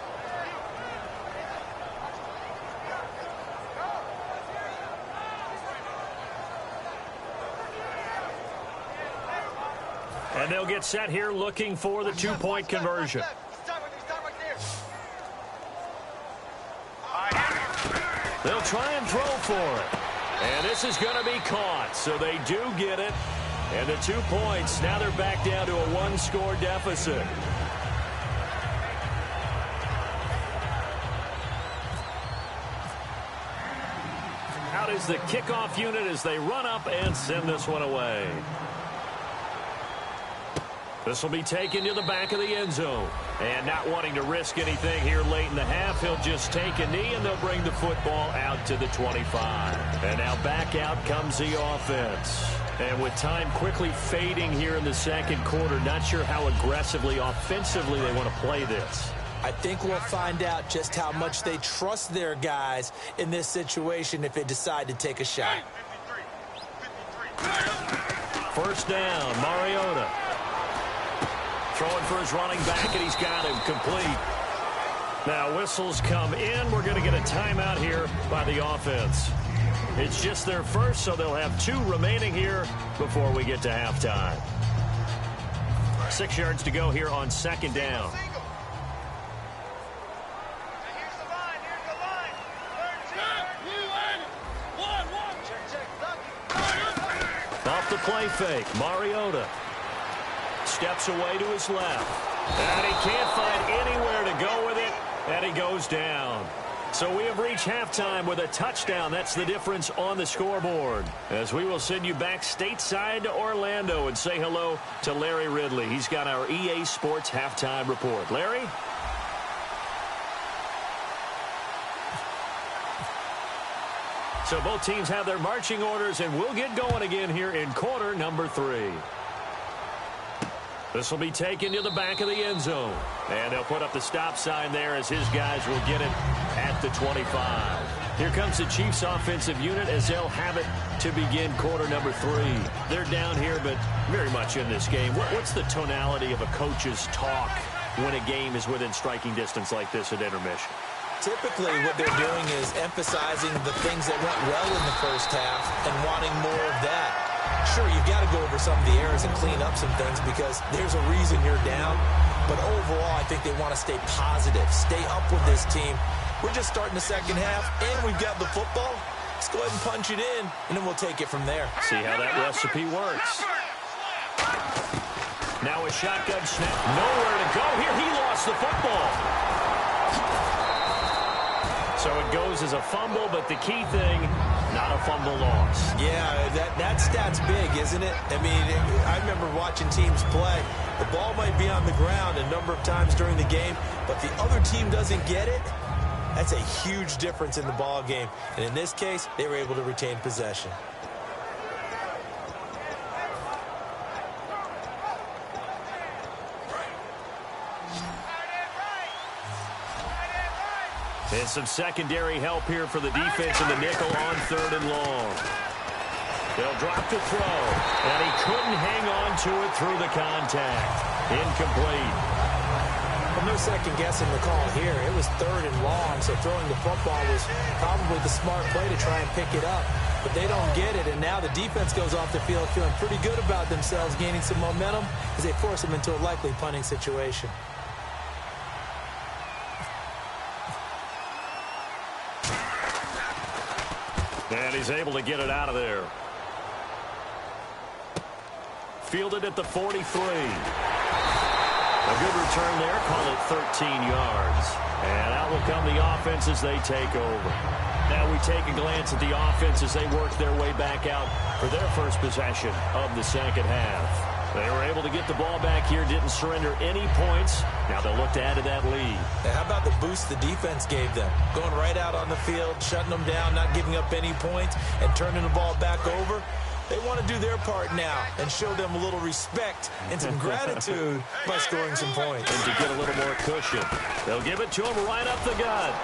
And they'll get set here looking for the 2-point conversion. They'll try and throw for it. And this is going to be caught, so they do get it. And the 2 points, now they're back down to a 1-score deficit. Out is the kickoff unit as they run up and send this one away. This will be taken to the back of the end zone. And not wanting to risk anything here late in the half, he'll just take a knee, and they'll bring the football out to the 25. And now back out comes the offense. And with time quickly fading here in the 2nd quarter, not sure how aggressively, offensively they want to play this. I think we'll find out just how much they trust their guys in this situation if they decide to take a shot. 1st down, Mariota. Throwing for his running back, and he's got him complete. Now whistles come in. We're going to get a timeout here by the offense. It's just their first, so they'll have 2 remaining here before we get to halftime. 6 yards to go here on 2nd down. Off the play fake, Mariota. Steps away to his left. And he can't find anywhere to go with it, and he goes down. So we have reached halftime with a touchdown. That's the difference on the scoreboard. As we will send you back stateside to Orlando and say hello to Larry Ridley. He's got our EA Sports halftime report. Larry? So both teams have their marching orders, and we'll get going again here in quarter number 3. This will be taken to the back of the end zone. And they'll put up the stop sign there as his guys will get it at the 25. Here comes the Chiefs offensive unit as they'll have it to begin quarter number 3. They're down here, but very much in this game. What's the tonality of a coach's talk when a game is within striking distance like this at intermission? Typically, what they're doing is emphasizing the things that went well in the first half and wanting more of that. Sure, you've got to go over some of the errors and clean up some things because there's a reason you're down. But overall, I think they want to stay positive, stay up with this team. We're just starting the second half, and we've got the football. Let's go ahead and punch it in, and then we'll take it from there. See how that recipe works. Now a shotgun snap. Nowhere to go here. He lost the football. So it goes as a fumble, but the key thing, not a fumble loss. Yeah, that stat's big, isn't it? I mean, I remember watching teams play. The ball might be on the ground a number of times during the game, but the other team doesn't get it. That's a huge difference in the ball game. And in this case, they were able to retain possession. And some secondary help here for the defense in the nickel on 3rd and long. They'll drop the throw, and he couldn't hang on to it through the contact. Incomplete. Well, no second guessing the call here. It was 3rd and long, so throwing the football was probably the smart play to try and pick it up. But they don't get it, and now the defense goes off the field feeling pretty good about themselves, gaining some momentum as they force them into a likely punting situation. And he's able to get it out of there. Fielded at the 43. A good return there. Call it 13 yards. And out will come the offense as they take over. Now we take a glance at the offense as they work their way back out for their first possession of the second half. They were able to get the ball back here, didn't surrender any points. Now they'll look to add to that lead. Now, how about the boost the defense gave them? Going right out on the field, shutting them down, not giving up any points, and turning the ball back over. They want to do their part now and show them a little respect and some gratitude by scoring some points. And to get a little more cushion, they'll give it to him right up the gut.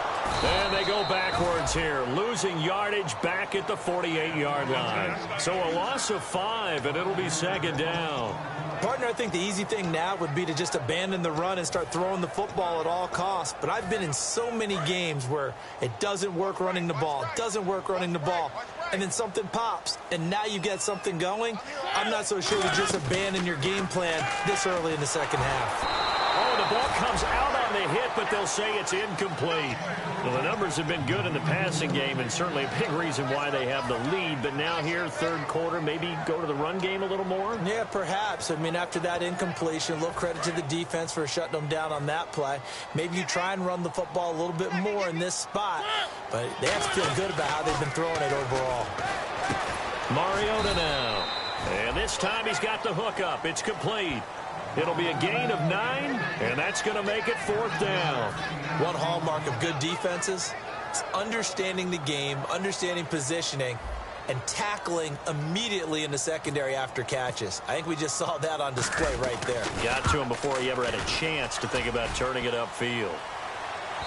And they go backwards here, losing yardage back at the 48-yard line. So a loss of 5, and it'll be second down. Partner, I think the easy thing now would be to just abandon the run and start throwing the football at all costs. But I've been in so many games where it doesn't work running the ball, and then something pops, and now you get something going. I'm not so sure to just abandon your game plan this early in the second half. Oh, the ball comes out on the hit, but they'll say it's incomplete. Well, the numbers have been good in the passing game, and certainly a big reason why they have the lead. But now here, third quarter, maybe go to the run game a little more? Yeah, perhaps. I mean, after that incompletion, a little credit to the defense for shutting them down on that play. Maybe you try and run the football a little bit more in this spot. But they have to feel good about how they've been throwing it overall. Mariota now. And this time he's got the hook up. It's complete. It'll be a gain of 9, and that's going to make it 4th down. One hallmark of good defenses is understanding the game, understanding positioning, and tackling immediately in the secondary after catches. I think we just saw that on display right there. Got to him before he ever had a chance to think about turning it upfield.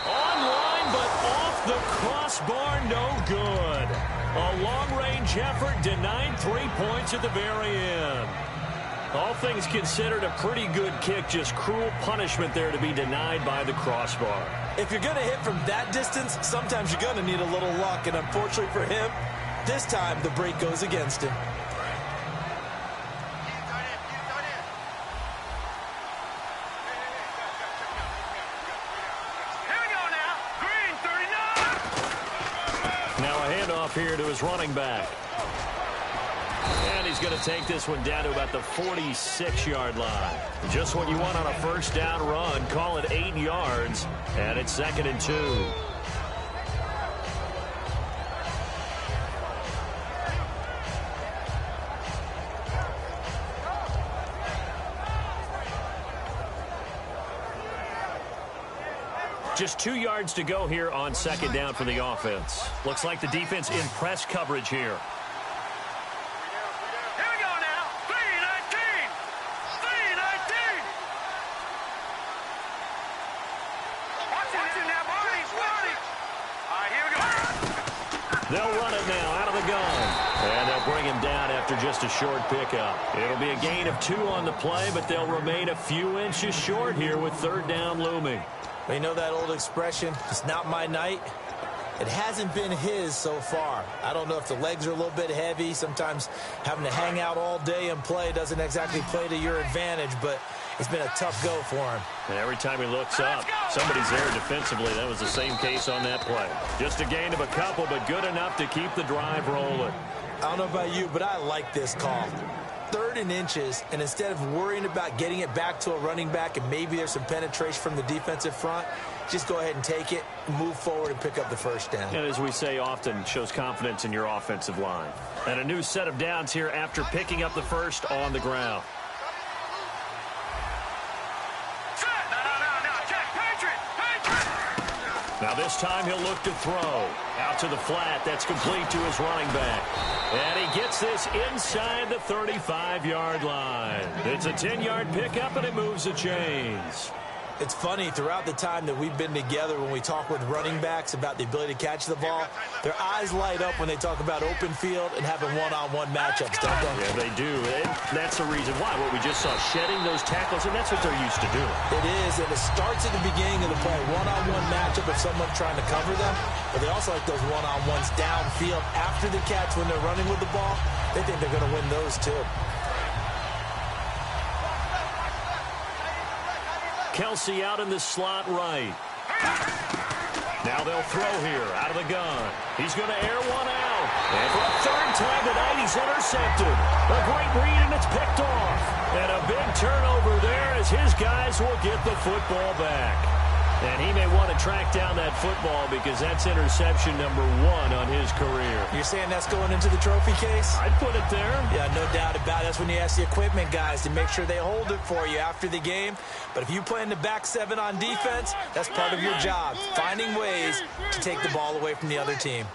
Online, but off the crossbar, no good. A long-range effort denied 3 points at the very end. All things considered, a pretty good kick, just cruel punishment there to be denied by the crossbar. If you're going to hit from that distance, sometimes you're going to need a little luck, and unfortunately for him, this time the break goes against him. Here we go now. Green, 39. Now a handoff here to his running back. And he's going to take this one down to about the 46-yard line. Just what you want on a first down run. Call it 8 yards, and it's 2nd and 2. Just 2 yards to go here on 2nd down for the offense. Looks like the defense in press coverage here. They'll run it now out of the gun. And they'll bring him down after just a short pickup. It'll be a gain of 2 on the play, but they'll remain a few inches short here with 3rd down looming. You know that old expression, it's not my night? It hasn't been his so far. I don't know if the legs are a little bit heavy. Sometimes having to hang out all day and play doesn't exactly play to your advantage, but it's been a tough go for him. And every time he looks up, somebody's there defensively. That was the same case on that play. Just a gain of a couple, but good enough to keep the drive rolling. I don't know about you, but I like this call. 3rd and inches, and instead of worrying about getting it back to a running back and maybe there's some penetration from the defensive front, just go ahead and take it, move forward, and pick up the first down. And as we say often, shows confidence in your offensive line. And a new set of downs here after picking up the first on the ground. Now this time he'll look to throw. Out to the flat. That's complete to his running back. And he gets this inside the 35-yard line. It's a 10-yard pickup, and it moves the chains. It's funny, throughout the time that we've been together, when we talk with running backs about the ability to catch the ball, their eyes light up when they talk about open field and having one-on-one matchups, don't they? Yeah, they do. And that's the reason why. What we just saw, shedding those tackles, and that's what they're used to doing. It is, and it starts at the beginning of the play. One-on-one matchup of someone trying to cover them, but they also like those one-on-ones downfield after the catch when they're running with the ball. They think they're going to win those, too. Kelsey out in the slot right. Now they'll throw here out of the gun. He's going to air one out. And for a third time tonight, he's intercepted. A great read, and it's picked off. And a big turnover there as his guys will get the football back. And he may want to track down that football because that's interception number 1 on his career. You're saying that's going into the trophy case? I'd put it there. Yeah, no doubt about it. That's when you ask the equipment guys to make sure they hold it for you after the game. But if you play in the back 7 on defense, that's part of your job, finding ways to take the ball away from the other team.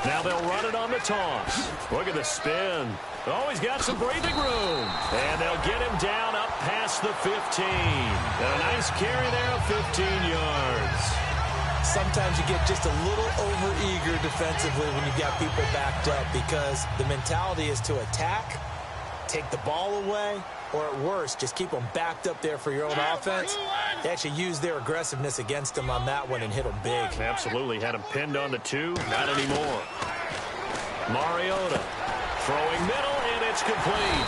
Now they'll run it on the toss. Look at the spin. Oh, he's got some breathing room. And they'll get him down up past the 15. And a nice carry there of 15 yards. Sometimes you get just a little over-eager defensively when you've got people backed up because the mentality is to attack, take the ball away, or at worst, just keep them backed up there for your own offense. They actually used their aggressiveness against them on that one and hit them big. Absolutely. Had him pinned on the 2. Not anymore. Mariota throwing middle, and it's complete.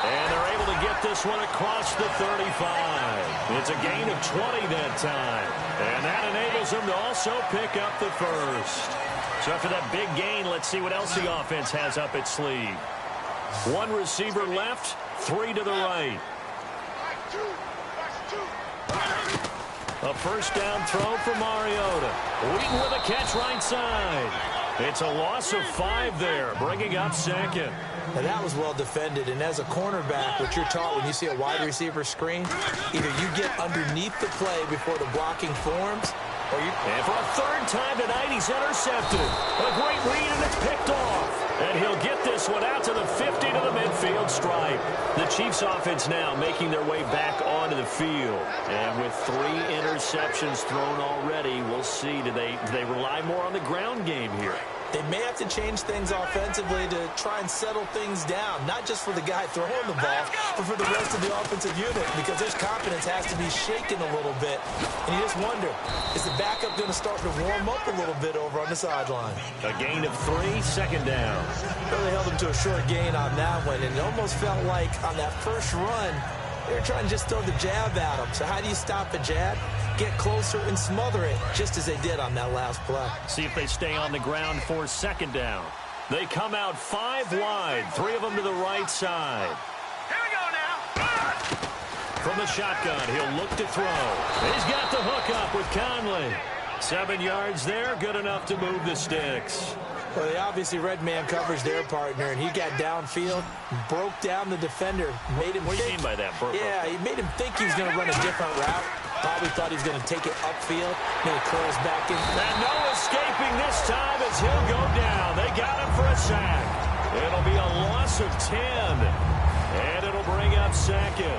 And they're able to get this one across the 35. It's a gain of 20 that time. And that enables them to also pick up the first. So after that big gain, let's see what else the offense has up its sleeve. 1 receiver left, 3 to the right. A first down throw for Mariota. Wheaton with a catch right side. It's a loss of 5 there, bringing up second. Now that was well defended, and as a cornerback, what you're taught when you see a wide receiver screen, either you get underneath the play before the blocking forms, or you... And for a third time tonight, he's intercepted. A great read, and it's picked off. And he'll get this one out to the 50 to the midfield stripe. The Chiefs offense now making their way back onto the field. And with 3 interceptions thrown already, we'll see. Do they rely more on the ground game here? They may have to change things offensively to try and settle things down, not just for the guy throwing the ball, but for the rest of the offensive unit, because their confidence has to be shaken a little bit. And you just wonder, is the backup going to start to warm up a little bit over on the sideline? A gain of 3, second down. Really held them to a short gain on that one, and it almost felt like on that first run, they were trying to just throw the jab at them. So how do you stop a jab? Get closer and smother it, just as they did on that last play. See if they stay on the ground for second down. They come out 5 wide, 3 of them to the right side. Here we go now. From the shotgun, he'll look to throw. He's got the hook up with Conley. 7 yards there, good enough to move the sticks. Well, they obviously red man covers their partner, and he got downfield, broke down the defender, made him What do you think, mean by that, Burko? yeah, he made him think he was going to run a different route. Probably thought he was going to take it upfield, then he curls back in. And no escaping this time as he'll go down. They got him for a sack. It'll be a loss of 10, and it'll bring up second.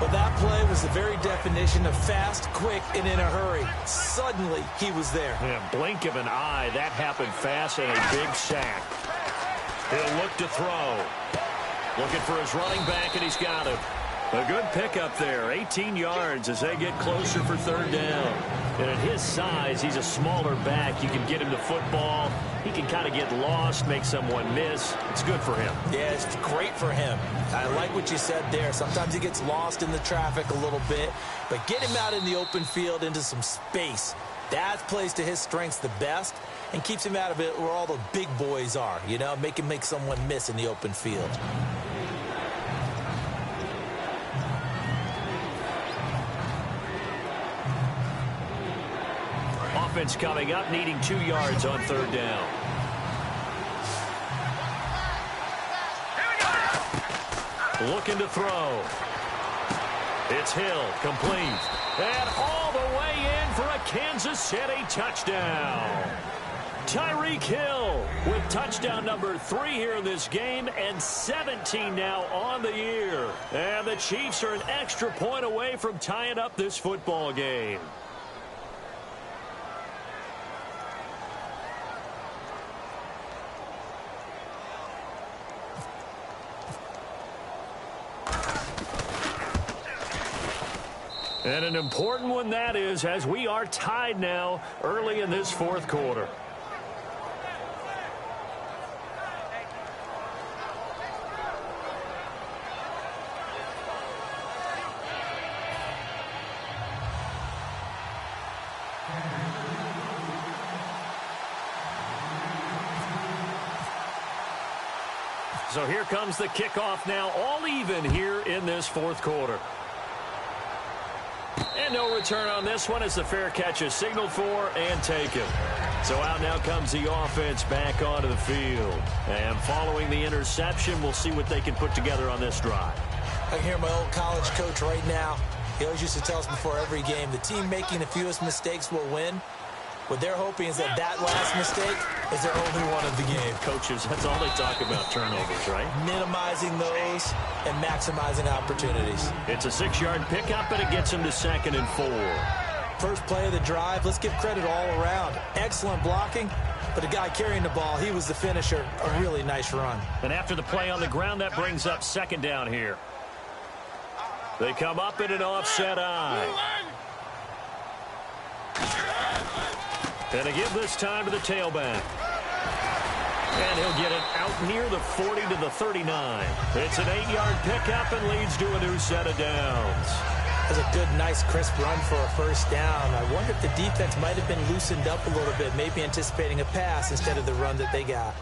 Well, that play was the very definition of fast, quick, and in a hurry. Suddenly, he was there. Yeah, blink of an eye, that happened fast, and a big sack. He'll look to throw. Looking for his running back, and he's got him. A good pickup there, 18 yards as they get closer for third down. And at his size, he's a smaller back. You can get him the football. He can kind of get lost, make someone miss. It's good for him. Yeah, it's great for him. I like what you said there. Sometimes he gets lost in the traffic a little bit, but get him out in the open field into some space. That plays to his strengths the best and keeps him out of it where all the big boys are, you know, make him make someone miss in the open field. Offense coming up, needing 2 yards on third down. Looking to throw. It's Hill, complete. And all the way in for a Kansas City touchdown. Tyreek Hill with touchdown number 3 here in this game, and 17 now on the year. And the Chiefs are an extra point away from tying up this football game. And an important one that is, as we are tied now early in this fourth quarter. So here comes the kickoff now, all even here in this fourth quarter. And no return on this one as the fair catch is signaled for and taken. So out now comes the offense back onto the field. And following the interception, we'll see what they can put together on this drive. I can hear my old college coach right now. He always used to tell us before every game, the team making the fewest mistakes will win. What they're hoping is that last mistake is their only one of the game. Coaches, that's all they talk about, turnovers, right? Minimizing those and maximizing opportunities. It's a 6-yard pickup, and it gets them to 2nd and 4. First play of the drive, let's give credit all around. Excellent blocking, but the guy carrying the ball, he was the finisher. A really nice run. And after the play on the ground, that brings up 2nd down here. They come up in an offset eye. And a give this time to the tailback. And he'll get it out near the 40 to the 39. It's an 8-yard pickup and leads to a new set of downs. That's a good, nice, crisp run for a first down. I wonder if the defense might have been loosened up a little bit, maybe anticipating a pass instead of the run that they got.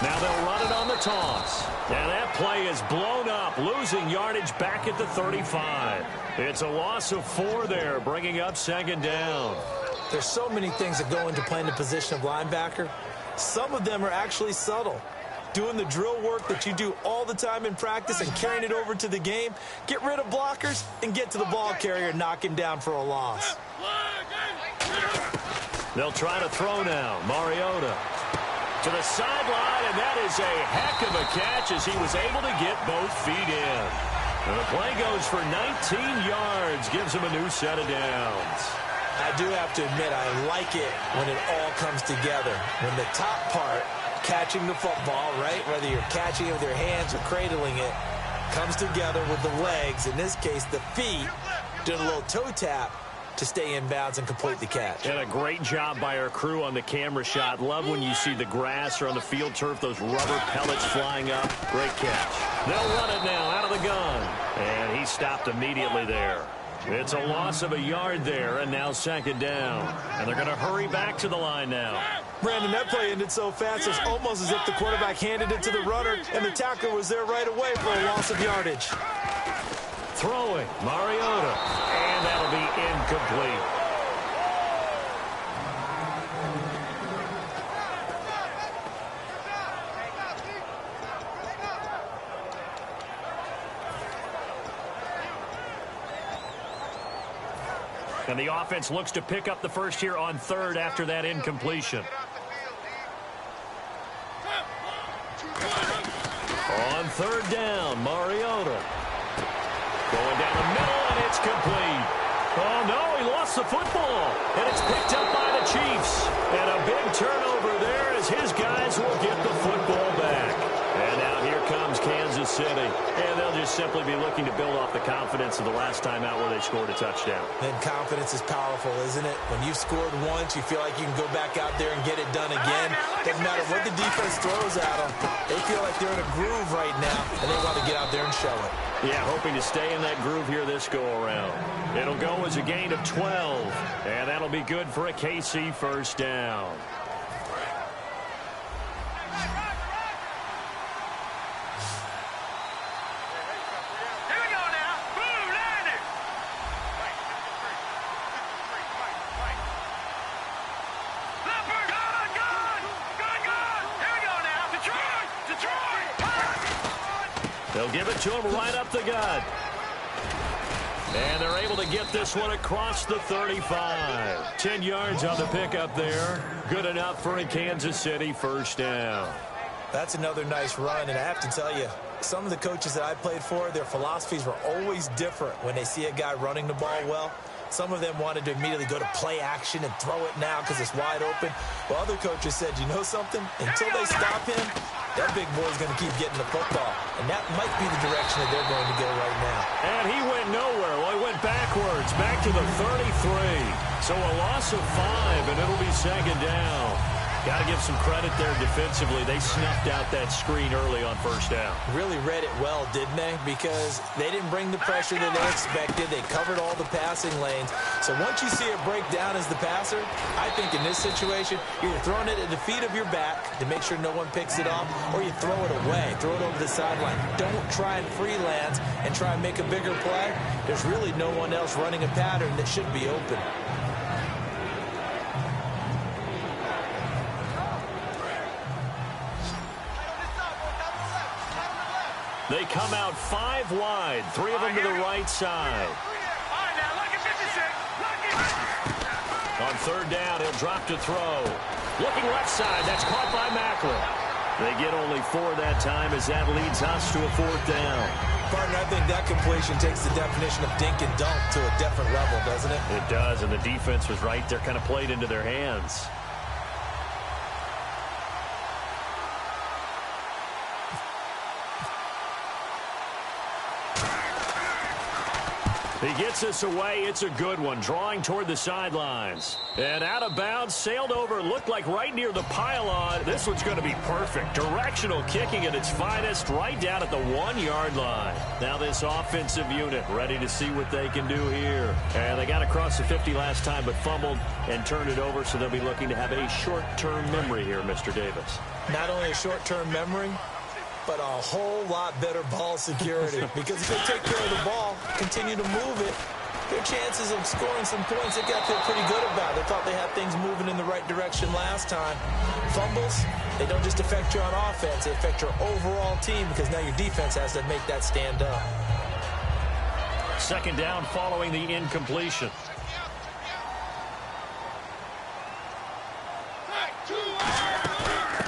Now they'll run it on the toss. And that play is blown up, losing yardage back at the 35. It's a loss of 4 there, bringing up 2nd down. There's so many things that go into playing the position of linebacker. Some of them are actually subtle. Doing the drill work that you do all the time in practice and carrying it over to the game. Get rid of blockers and get to the ball carrier and knock him down for a loss. They'll try to throw now. Mariota to the sideline, and that is a heck of a catch as he was able to get both feet in. And the play goes for 19 yards, gives him a new set of downs. I do have to admit, I like it when it all comes together. When the top part, catching the football, right, whether you're catching it with your hands or cradling it, comes together with the legs, in this case the feet, doing a little toe tap to stay in bounds and complete the catch. And a great job by our crew on the camera shot. Love when you see the grass or on the field turf, those rubber pellets flying up. Great catch. They'll run it now out of the gun. And he stopped immediately there. It's a loss of a yard there, and now 2nd down. And they're going to hurry back to the line now. Brandon, that play ended so fast, it's almost as if the quarterback handed it to the runner, and the tackler was there right away for a loss of yardage. Throwing, Mariota, and that'll be incomplete. And the offense looks to pick up the first here on 3rd after that incompletion. On 3rd down, Mariota. Going down the middle, and it's complete. Oh, no, he lost the football. And it's picked up by the Chiefs. And a big turnover there as his guys will get the football back. And now here comes Kansas City. And they'll just simply be looking to build off the confidence of the last time out where they scored a touchdown. Then confidence is powerful, isn't it? When you've scored once, you feel like you can go back out there and get it done again. Doesn't matter what the defense throws at them. They feel like they're in a groove right now, and they want to get out there and show it. Yeah, hoping to stay in that groove here this go-around. It'll go as a gain of 12, and that'll be good for a KC first down. Here we go now. They'll give it to him right up the gut. And they're able to get this one across the 35. 10 yards on the pickup there. Good enough for a Kansas City first down. That's another nice run, and I have to tell you, some of the coaches that I played for, their philosophies were always different when they see a guy running the ball well. Some of them wanted to immediately go to play action and throw it now because it's wide open. While other coaches said, you know something? Until they stop him, that big boy's going to keep getting the football. And that might be the direction that they're going to go right now. And he went nowhere. Well, he went backwards, back to the 33. So a loss of 5, and it'll be second down. Got to give some credit there defensively. They snuffed out that screen early on first down. Really read it well, didn't they? Because they didn't bring the pressure that they expected. They covered all the passing lanes. So once you see it break down as the passer, I think in this situation, you're throwing it at the feet of your back to make sure no one picks it off, or you throw it away, throw it over the sideline. Don't try and freelance and try and make a bigger play. There's really no one else running a pattern that should be open. They come out 5 wide, 3 of them to the right side. All right, now, look at 56. On third down, he'll drop to throw. Looking left side, that's caught by Macklin. They get only 4 that time as that leads us to a 4th down. Partner, I think that completion takes the definition of dink and dunk to a different level, doesn't it? It does, and the defense was right there, kind of played into their hands. He gets us away. It's a good one. Drawing toward the sidelines. And out of bounds, sailed over, looked like right near the pylon. This one's going to be perfect. Directional kicking at its finest, right down at the 1-yard line. Now this offensive unit ready to see what they can do here. And they got across the 50 last time, but fumbled and turned it over, so they'll be looking to have a short-term memory here, Mr. Davis. Not only a short-term memory, but a whole lot better ball security. Because if they take care of the ball, continue to move it, their chances of scoring some points, they got to feel pretty good about. They thought they had things moving in the right direction last time. Fumbles, they don't just affect you on offense, they affect your overall team because now your defense has to make that stand up. Second down following the incompletion.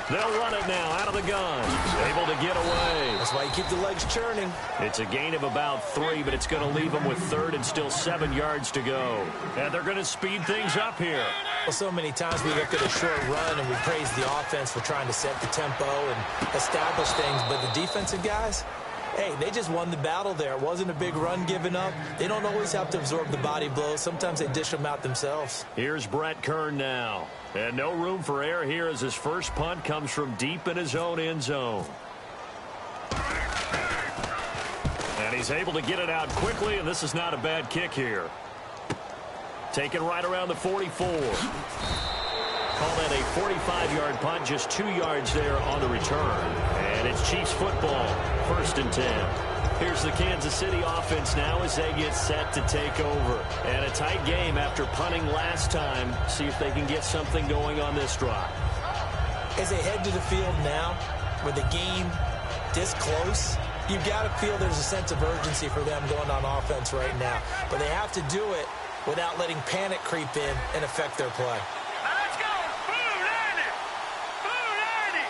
They'll run it now out of the gun. Able to get away. That's why you keep the legs churning. It's a gain of about 3, but it's going to leave them with 3rd and still 7 yards to go. And they're going to speed things up here. Well, so many times we look at a short run and we praise the offense for trying to set the tempo and establish things. But the defensive guys, hey, they just won the battle there. It wasn't a big run given up. They don't always have to absorb the body blows. Sometimes they dish them out themselves. Here's Brett Kern now. And no room for error here as his first punt comes from deep in his own end zone. And he's able to get it out quickly, and this is not a bad kick here. Taken right around the 44. Call that a 45-yard punt, just 2 yards there on the return. And it's Chiefs football, 1st and 10. Here's the Kansas City offense now as they get set to take over. And a tight game after punting last time. See if they can get something going on this drive. As they head to the field now, with the game this close, you've got to feel there's a sense of urgency for them going on offense right now. But they have to do it without letting panic creep in and affect their play. Now let's go. Boom, Randy. Boom, Randy.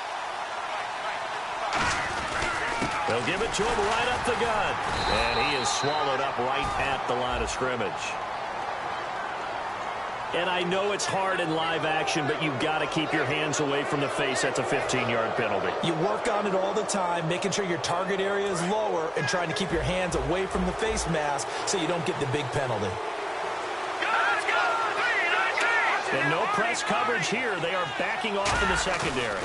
They'll give it to him right up the gut. And he is swallowed up right at the line of scrimmage. And I know it's hard in live action, but you've got to keep your hands away from the face. That's a 15-yard penalty. You work on it all the time, making sure your target area is lower and trying to keep your hands away from the face mask so you don't get the big penalty. Let's go. And no press coverage here. They are backing off in the secondary.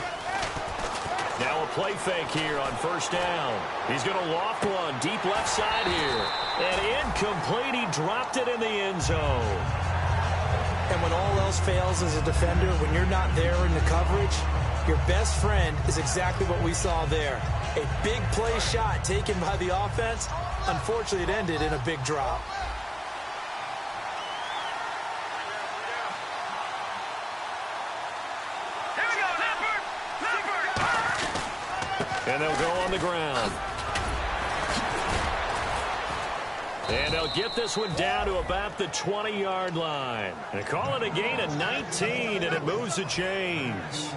Now a play fake here on first down. He's going to loft one deep left side here. And incomplete. He dropped it in the end zone. And when all else fails as a defender, when you're not there in the coverage, your best friend is exactly what we saw there. A big play shot taken by the offense. Unfortunately, it ended in a big drop. Here we go, Leopard. And they'll go on the ground. And they'll get this one down to about the 20-yard line. And call it a gain of 19, and it moves the chains.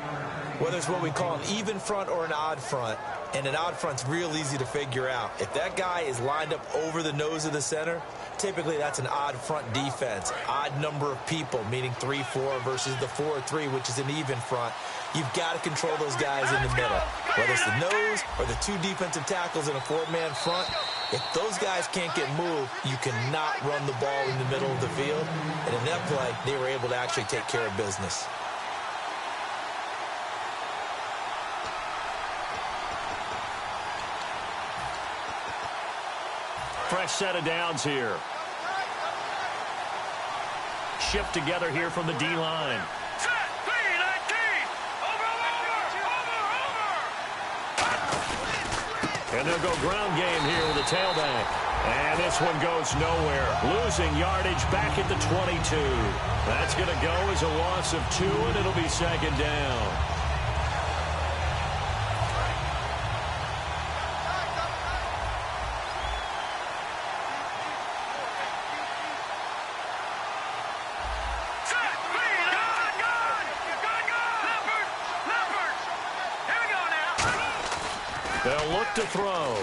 Whether it's what we call an even front or an odd front, and an odd front's real easy to figure out. If that guy is lined up over the nose of the center, typically that's an odd front defense. Odd number of people, meaning 3-4 versus the 4-3, which is an even front. You've got to control those guys in the middle. Whether it's the nose or the two defensive tackles in a four-man front, if those guys can't get moved, you cannot run the ball in the middle of the field. And in that play, they were able to actually take care of business. Fresh set of downs here. Shift together here from the D-line. And they'll go ground game here with the tailback. And this one goes nowhere. Losing yardage back at the 22. That's going to go as a loss of 2, and it'll be second down. They'll look to throw.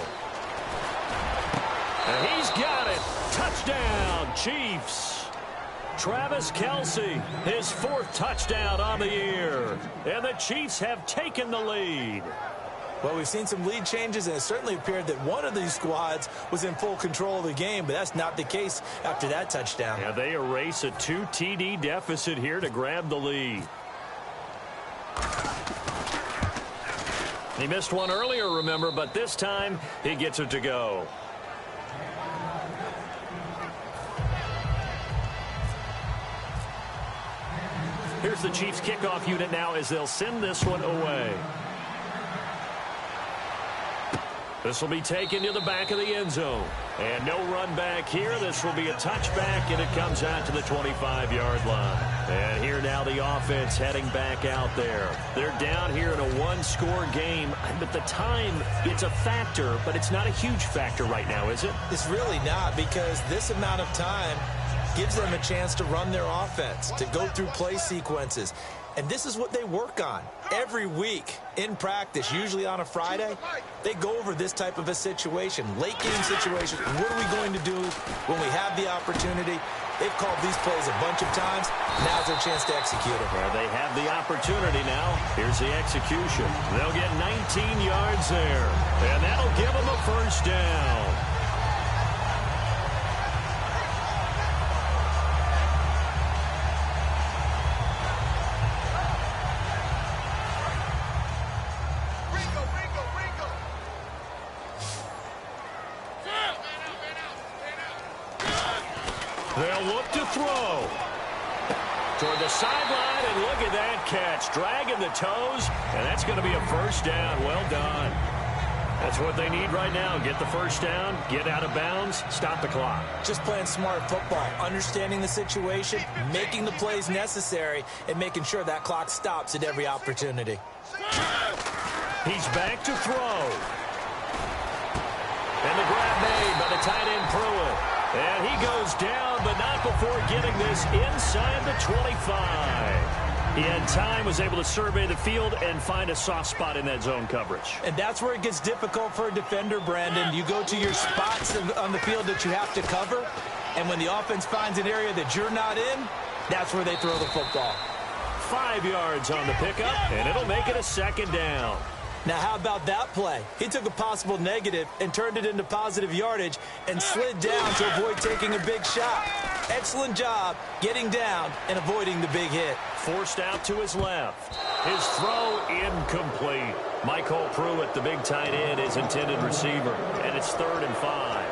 And he's got it. Touchdown, Chiefs. Travis Kelce, his 4th touchdown on the year. And the Chiefs have taken the lead. Well, we've seen some lead changes, and it certainly appeared that one of these squads was in full control of the game, but that's not the case after that touchdown. Yeah, they erase a 2 TD deficit here to grab the lead. He missed one earlier, remember, but this time he gets it to go. Here's the Chiefs kickoff unit now as they'll send this one away. This will be taken to the back of the end zone. And no run back here. This will be a touchback, and it comes out to the 25-yard line. And here now the offense heading back out there. They're down here in a one-score game. But the time, it's a factor, but it's not a huge factor right now, is it? It's really not, because this amount of time gives them a chance to run their offense, to go through play sequences. And this is what they work on every week in practice, usually on a Friday. They go over this type of a situation, late game situation. What are we going to do when we have the opportunity? They've called these plays a bunch of times. Now's their chance to execute it. Well, they have the opportunity now. Here's the execution. They'll get 19 yards there, and that'll give them a first down. They'll look to throw. Toward the sideline, and look at that catch. Dragging the toes, and that's going to be a first down. Well done. That's what they need right now. Get the first down, get out of bounds, stop the clock. Just playing smart football, understanding the situation, making the plays necessary, and making sure that clock stops at every opportunity. He's back to throw. And the grab made by the tight end Pruitt. And he goes down, but not before getting this inside the 25. He had time, was able to survey the field and find a soft spot in that zone coverage. And that's where it gets difficult for a defender, Brandon. You go to your spots on the field that you have to cover, and when the offense finds an area that you're not in, that's where they throw the football. 5 yards on the pickup, and it'll make it a second down. Now, how about that play? He took a possible negative and turned it into positive yardage and slid down to avoid taking a big shot. Excellent job getting down and avoiding the big hit. Forced out to his left. His throw incomplete. Michael Pruitt, the big tight end, is intended receiver, and it's 3rd and 5.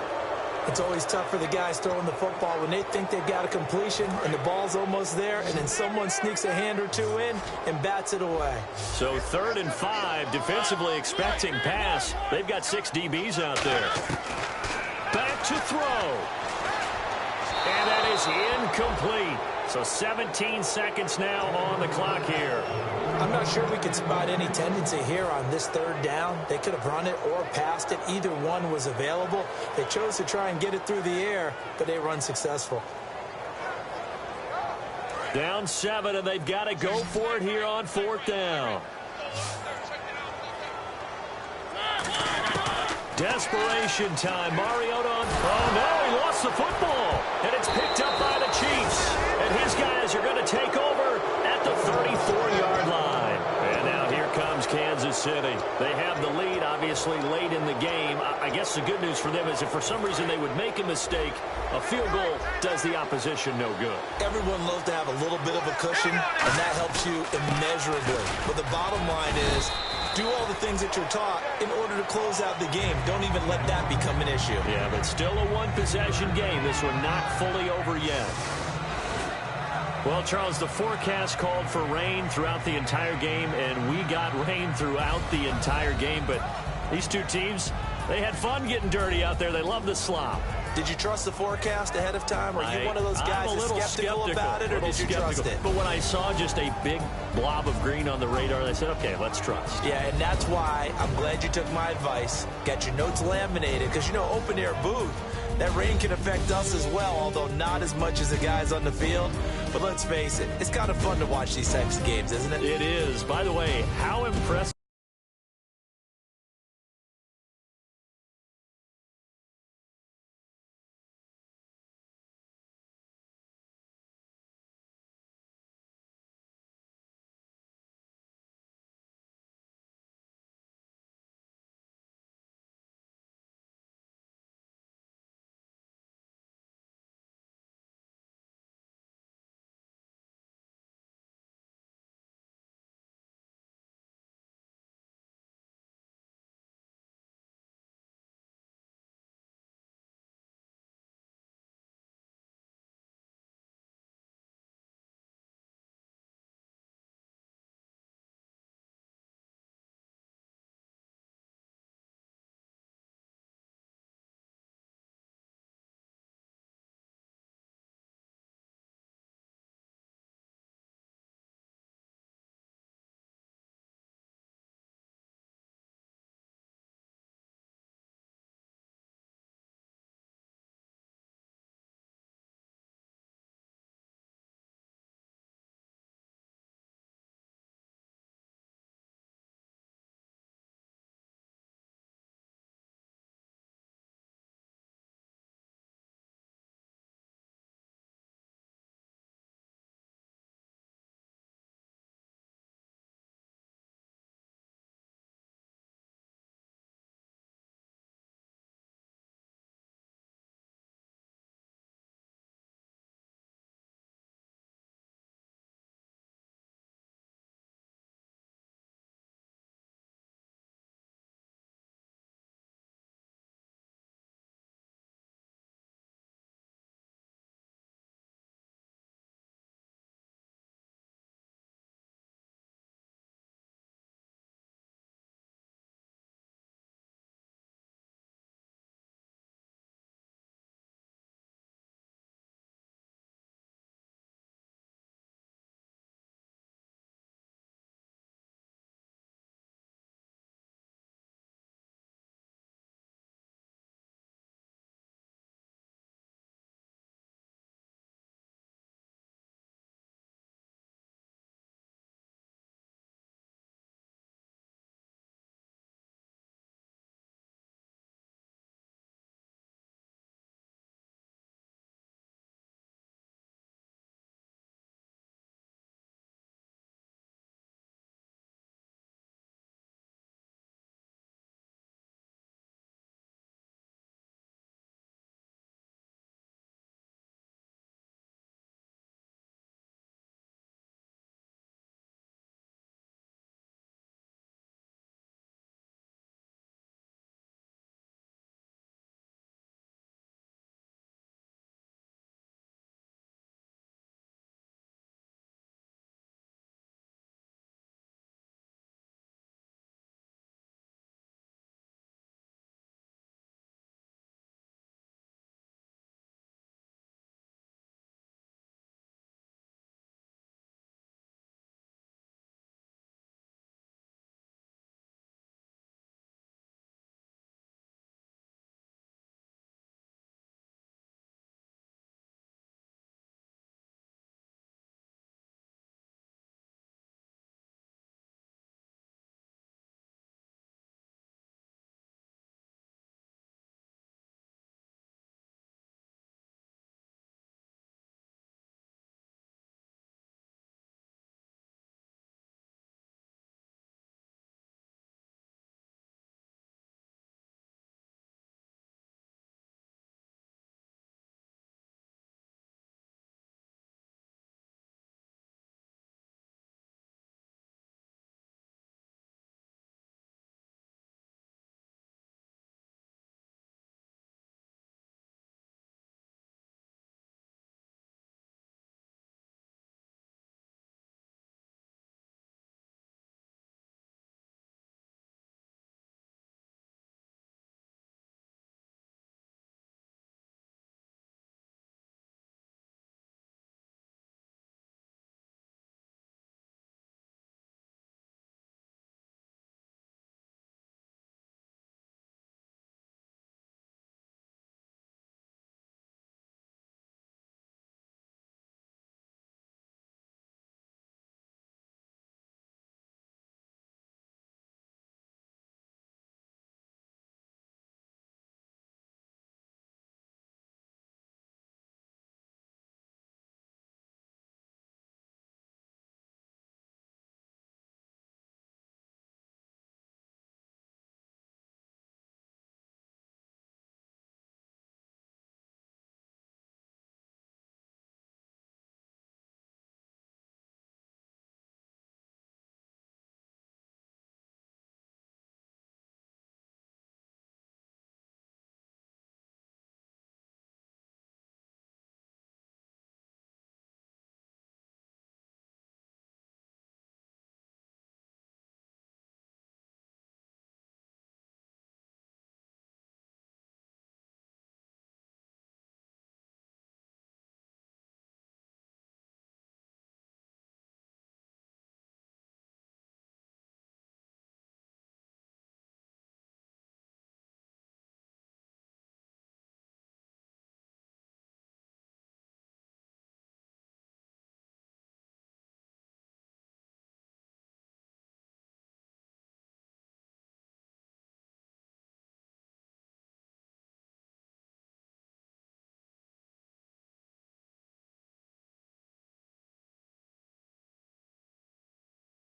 It's always tough for the guys throwing the football when they think they've got a completion and the ball's almost there, and then someone sneaks a hand or two in and bats it away. So 3rd and 5, defensively expecting pass. They've got 6 DBs out there. Back to throw. And that is incomplete. So 17 seconds now on the clock here. I'm not sure we could spot any tendency here on this third down. They could have run it or passed it. Either one was available. They chose to try and get it through the air, but they were unsuccessful. Down 7, and they've got to go for it here on 4th down. Desperation time. Mariota on. Oh, no, he lost the football. And it's picked up by the Chiefs. And his guys are going to take over at the 34-yard line. And now here comes Kansas City. They have the lead, obviously, late in the game. I guess the good news for them is if for some reason they would make a mistake, a field goal does the opposition no good. Everyone loves to have a little bit of a cushion, and that helps you immeasurably. But the bottom line is, do all the things that you're taught in order to close out the game. Don't even let that become an issue. Yeah, but still a one-possession game. This one not fully over yet. Well, Charles, the forecast called for rain throughout the entire game, and we got rain throughout the entire game. But these two teams, they had fun getting dirty out there. They love the slop. Did you trust the forecast ahead of time? Are you one of those guys that's skeptical about it, or did you trust it? But when I saw just a big blob of green on the radar, I said, okay, let's trust. Yeah, and that's why I'm glad you took my advice. Got your notes laminated, because, you know, open-air booth, that rain can affect us as well, although not as much as the guys on the field. But let's face it, it's kind of fun to watch these types of games, isn't it? It is. By the way, how impressive.